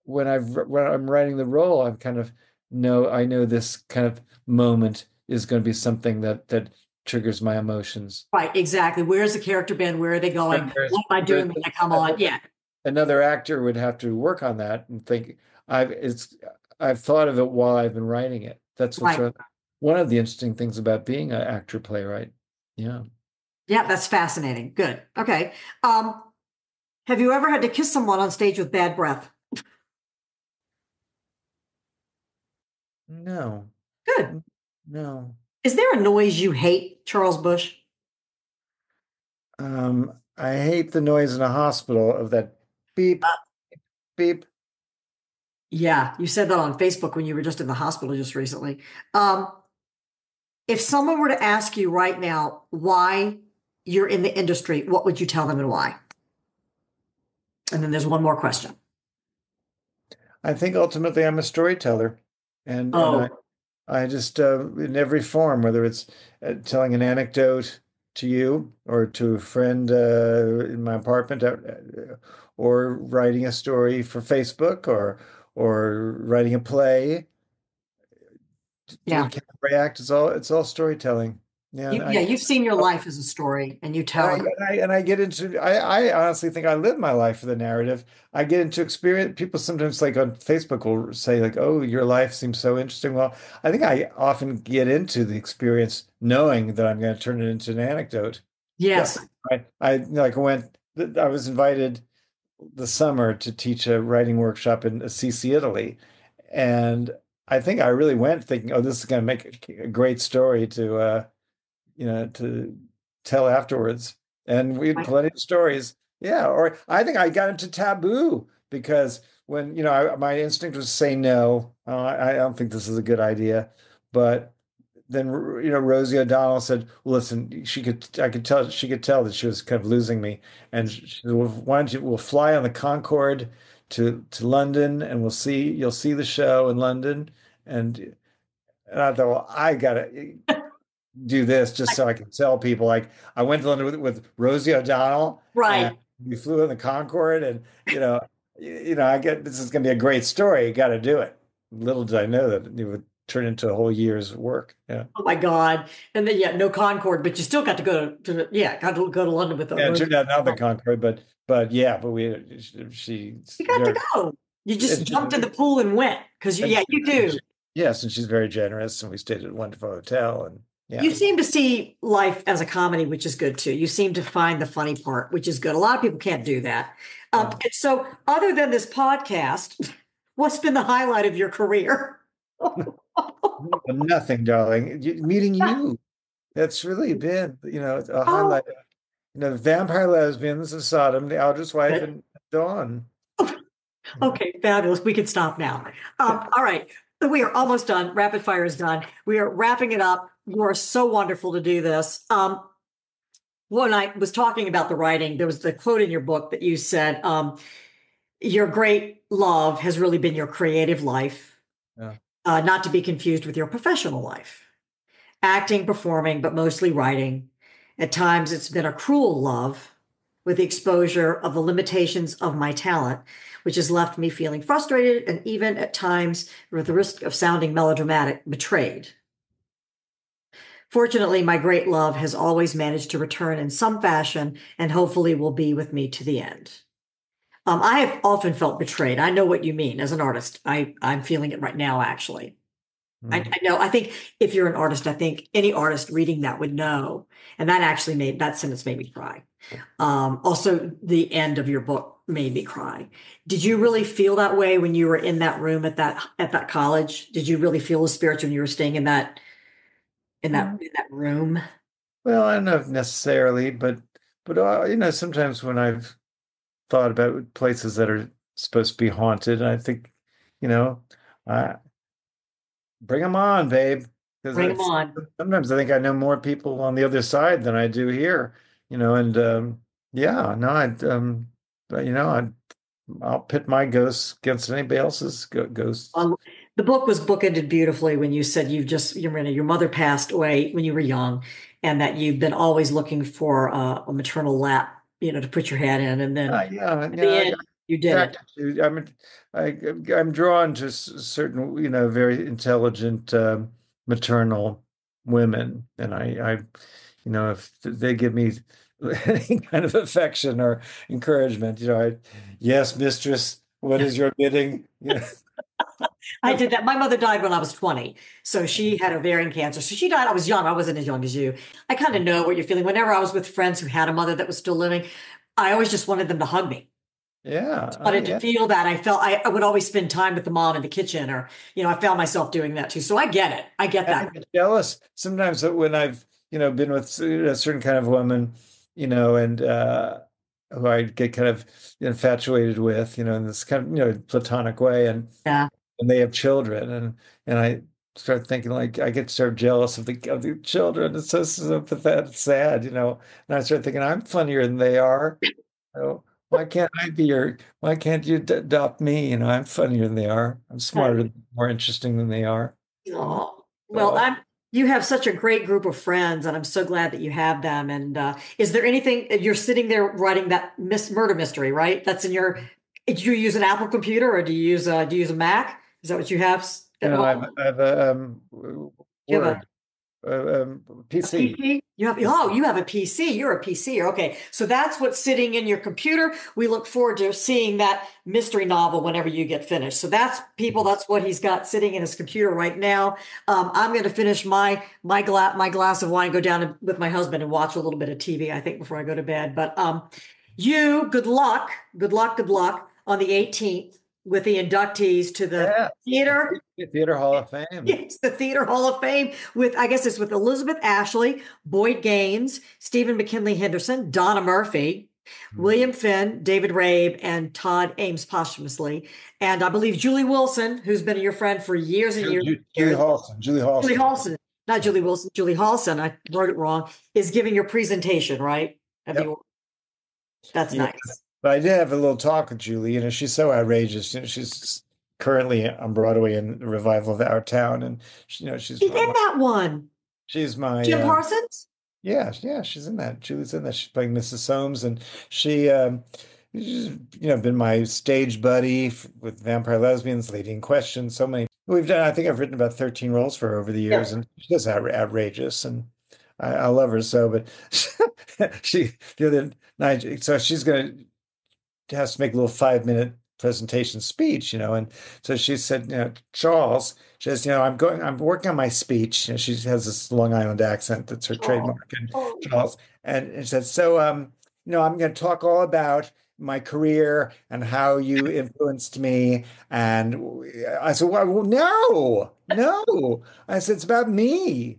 when I'm writing the role, I know this kind of moment is going to be something that triggers my emotions. Right, exactly. Where's the character been? Where are they going? Whereas, What am I doing when I come on? Yeah. another actor would have to work on that and think, I've thought of it while I've been writing it. That's Right. one of the interesting things about being an actor playwright. Yeah. Yeah, that's fascinating. Good. Okay. Have you ever had to kiss someone on stage with bad breath? No. Good. No. Is there a noise you hate, Charles Busch? I hate the noise in a hospital of that beep, beep. Yeah, you said that on Facebook when you were just in the hospital just recently. Um, if someone were to ask you right now why you're in the industry, what would you tell them and why? And then there's one more question. I think ultimately I'm a storyteller, and Oh, I just in every form, whether it's telling an anecdote to you or to a friend in my apartment, or writing a story for Facebook, or writing a play, doing yeah. cabaret act. It's all storytelling. Yeah, You've seen your life as a story, and you tell it. I get into I honestly think I live my life for the narrative. I get into experience. People sometimes like on Facebook will say like, "Oh, your life seems so interesting." Well, I think I often get into the experience knowing that I'm going to turn it into an anecdote. So Yes. I like went. I was invited the summer to teach a writing workshop in Assisi, Italy, and I think I really went thinking, "Oh, this is going to make a great story to tell afterwards." And we had plenty of stories. Yeah. Or I think I got into taboo because when, my instinct was to say no. I don't think this is a good idea. But then, Rosie O'Donnell said, well, listen, she could tell that she was kind of losing me. And she said, well, why don't we'll fly on the Concorde to London and you'll see the show in London. And I thought, well, I gotta do this just so I can tell people. Like I went to London with Rosie O'Donnell, Right. and we flew in the Concorde, and I get this is going to be a great story. You got to do it. Little did I know that it would turn into a whole year's work. Yeah. Oh my God. And then no Concord, but you still got to got to go to London with Yeah, it Rosie. turned out not the Concorde, but yeah, but she You got to go. You just jumped in the pool and went because you do. Yes, and she's very generous, and we stayed at a wonderful hotel, and yeah. You seem to see life as a comedy, which is good too. You seem to find the funny part, which is good. A lot of people can't do that. And so, other than this podcast, what's been the highlight of your career? Nothing, darling. Meeting you. That's really been, a highlight. Vampire Lesbians of Sodom, The Outer's Wife, and Dawn. Okay, fabulous. We can stop now. All right. We are almost done. Rapid fire is done. We are wrapping it up. You are so wonderful to do this. When I was talking about the writing, there was the quote in your book that you said, your great love has really been your creative life, not to be confused with your professional life. Acting, performing, but mostly writing. At times, it's been a cruel love with the exposure of the limitations of my talent, which has left me feeling frustrated and even at times, with the risk of sounding melodramatic, betrayed. Fortunately, my great love has always managed to return in some fashion and hopefully will be with me to the end. I have often felt betrayed. I know what you mean as an artist. I'm feeling it right now, actually. I know. I think if you're an artist, I think any artist reading that would know. And that sentence made me cry. Also, the end of your book made me cry. Did you really feel that way when you were in that room at that college? Did you really feel the spirits when you were staying in that room? Well, I don't know if necessarily, but sometimes when I've thought about places that are supposed to be haunted, I think, bring them on, babe. Bring them on. Sometimes I think I know more people on the other side than I do here, and yeah, no, I'll pit my ghosts against anybody else's ghosts. The book was bookended beautifully when you said your mother passed away when you were young, and that you've been always looking for a maternal lap, to put your head in, and then at the end, you did it. I'm drawn to certain, very intelligent maternal women, and I, if they give me any kind of affection or encouragement, yes, mistress, what is your bidding? I did that. My mother died when I was 20. So she had ovarian cancer. So she died. I was young. I wasn't as young as you. I kind of know what you're feeling. Whenever I was with friends who had a mother that was still living, I always just wanted them to hug me. Yeah. I wanted to feel that. I would always spend time with the mom in the kitchen, or, I found myself doing that too. So I get it. I get that. I get jealous sometimes when I've, been with a certain kind of woman, and who I get kind of infatuated with, in this kind of, platonic way. And they have children, and I start thinking like I get sort of jealous of the children. It's so pathetic, sad, and I start thinking I'm funnier than they are. Why can't why can't you adopt me? I'm funnier than they are. I'm smarter, more interesting than they are. Oh, well, you have such a great group of friends, and I'm so glad that you have them. And is there anything you're sitting there writing that murder mystery, right? That's in your. Do you use an Apple computer, or do you use a Mac? Is that what you have? I have a Word. PC. PC? You have a PC. You're a PCer. Okay. So that's what's sitting in your computer. We look forward to seeing that mystery novel whenever you get finished. So that's what he's got sitting in his computer right now. I'm going to finish my glass of wine, go down with my husband and watch a little bit of TV, I think, before I go to bed. But good luck on the 18th with the inductees to the Theater Hall of Fame. Yes, the Theater Hall of Fame with Elizabeth Ashley, Boyd Gaines, Stephen McKinley Henderson, Donna Murphy, William Finn, David Rabe, and Todd Ames posthumously. And I believe Julie Wilson, who's been your friend for years and years. Julie Halson. Not Julie Wilson, Julie Halson. I wrote it wrong. Is giving your presentation, right? That's nice. But I did have a little talk with Julie. She's so outrageous. She's currently on Broadway in the revival of Our Town, and she's in that one. She's my Jim Parsons. Yeah, she's in that. Julie's in that. She's playing Mrs. Soames, and she's been my stage buddy with Vampire Lesbians, Lady in Question. So many we've done. I think I've written about 13 roles for her over the years, and she's outrageous, and I love her so. But the other night, so she's has to make a little 5-minute presentation speech, and so she said, Charles, she says, I'm working on my speech. She has this Long Island accent that's her trademark, and Charles, and she said, so, I'm going to talk all about my career and how you influenced me. And I said, well, no, I said, it's about me.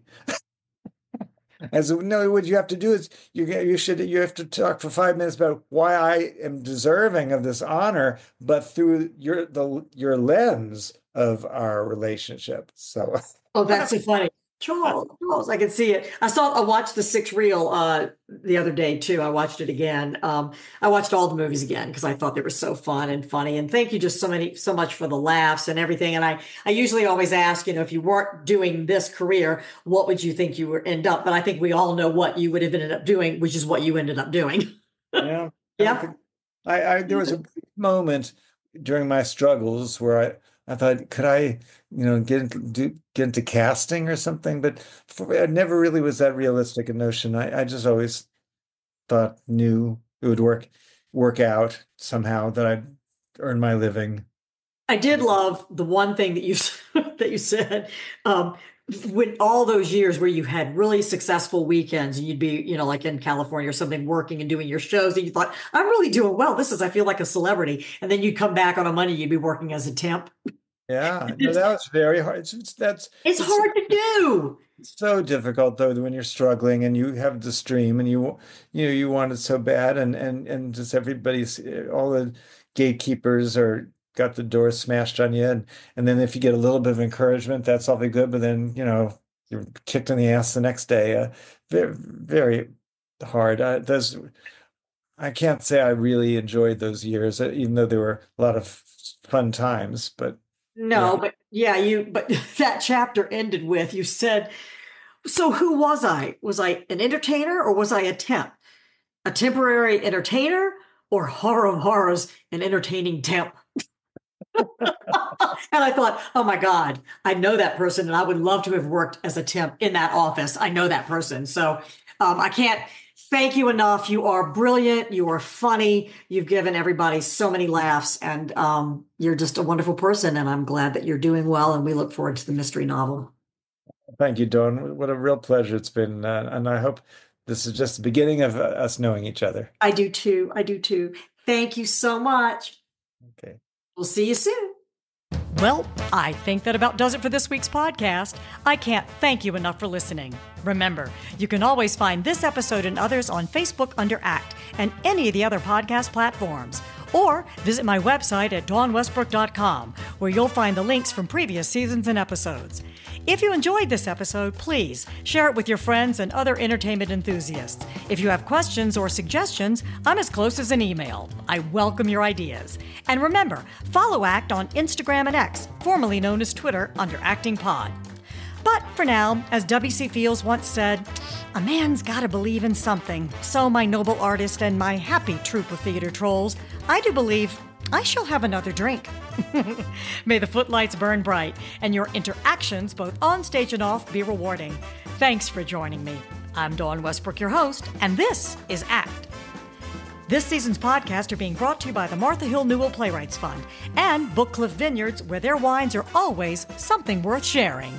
I said, no, what you have to do is you have to talk for 5 minutes about why I am deserving of this honor, but through your lens of our relationship. So, that's so funny. Charles, I can see it. I watched the 6 reel the other day too. I watched it again. I watched all the movies again because I thought they were so fun and funny. And thank you just so much for the laughs and everything. And I usually always ask, if you weren't doing this career, what would you think you would end up? But I think we all know what you would have ended up doing, which is what you ended up doing. Yeah. Yeah. There was a moment during my struggles where I thought, could I, get into casting or something? But it never really was that realistic a notion. I just always knew it would work out somehow, that I'd earn my living. I did love the one thing that you said. When all those years where you had really successful weekends and you'd be, like in California or something, working and doing your shows, and you thought, I'm really doing well. I feel like a celebrity. And then you'd come back on a Monday, you'd be working as a temp. Yeah, that was very hard. It's hard to do. It's so difficult though when you're struggling and you have the stream and you want it so bad, and just everybody's, all the gatekeepers got the door smashed on you, and then if you get a little bit of encouragement, that's all very good, but then you're kicked in the ass the next day. Very, very hard. I can't say I really enjoyed those years, even though there were a lot of fun times. But but that chapter ended with, you said, so who was I? Was I an entertainer or was I a temp? A temporary entertainer, or horror of horrors, an entertaining temp? And I thought, oh my God, I know that person, and I would love to have worked as a temp in that office. I know that person. So I can't thank you enough. You are brilliant. You are funny. You've given everybody so many laughs, and you're just a wonderful person. And I'm glad that you're doing well, and we look forward to the mystery novel. Thank you, Dawn. What a real pleasure it's been. And I hope this is just the beginning of us knowing each other. I do too. Thank you so much. Okay. We'll see you soon. Well, I think that about does it for this week's podcast. I can't thank you enough for listening. Remember, you can always find this episode and others on Facebook under ACT and any of the other podcast platforms. Or visit my website at dawnwestbrook.com, where you'll find the links from previous seasons and episodes. If you enjoyed this episode, please share it with your friends and other entertainment enthusiasts. If you have questions or suggestions, I'm as close as an email. I welcome your ideas. And remember, follow ACT on Instagram and X, formerly known as Twitter, under ActingPod. But for now, as W.C. Fields once said, a man's got to believe in something. So, my noble artist and my happy troop of theater trolls, I do believe I shall have another drink. May the footlights burn bright and your interactions, both on stage and off, be rewarding. Thanks for joining me. I'm Dawn Westbrook, your host, and this is ACT. This season's podcasts are being brought to you by the Martha Hill Newell Playwrights Fund and Bookcliff Vineyards, where their wines are always something worth sharing.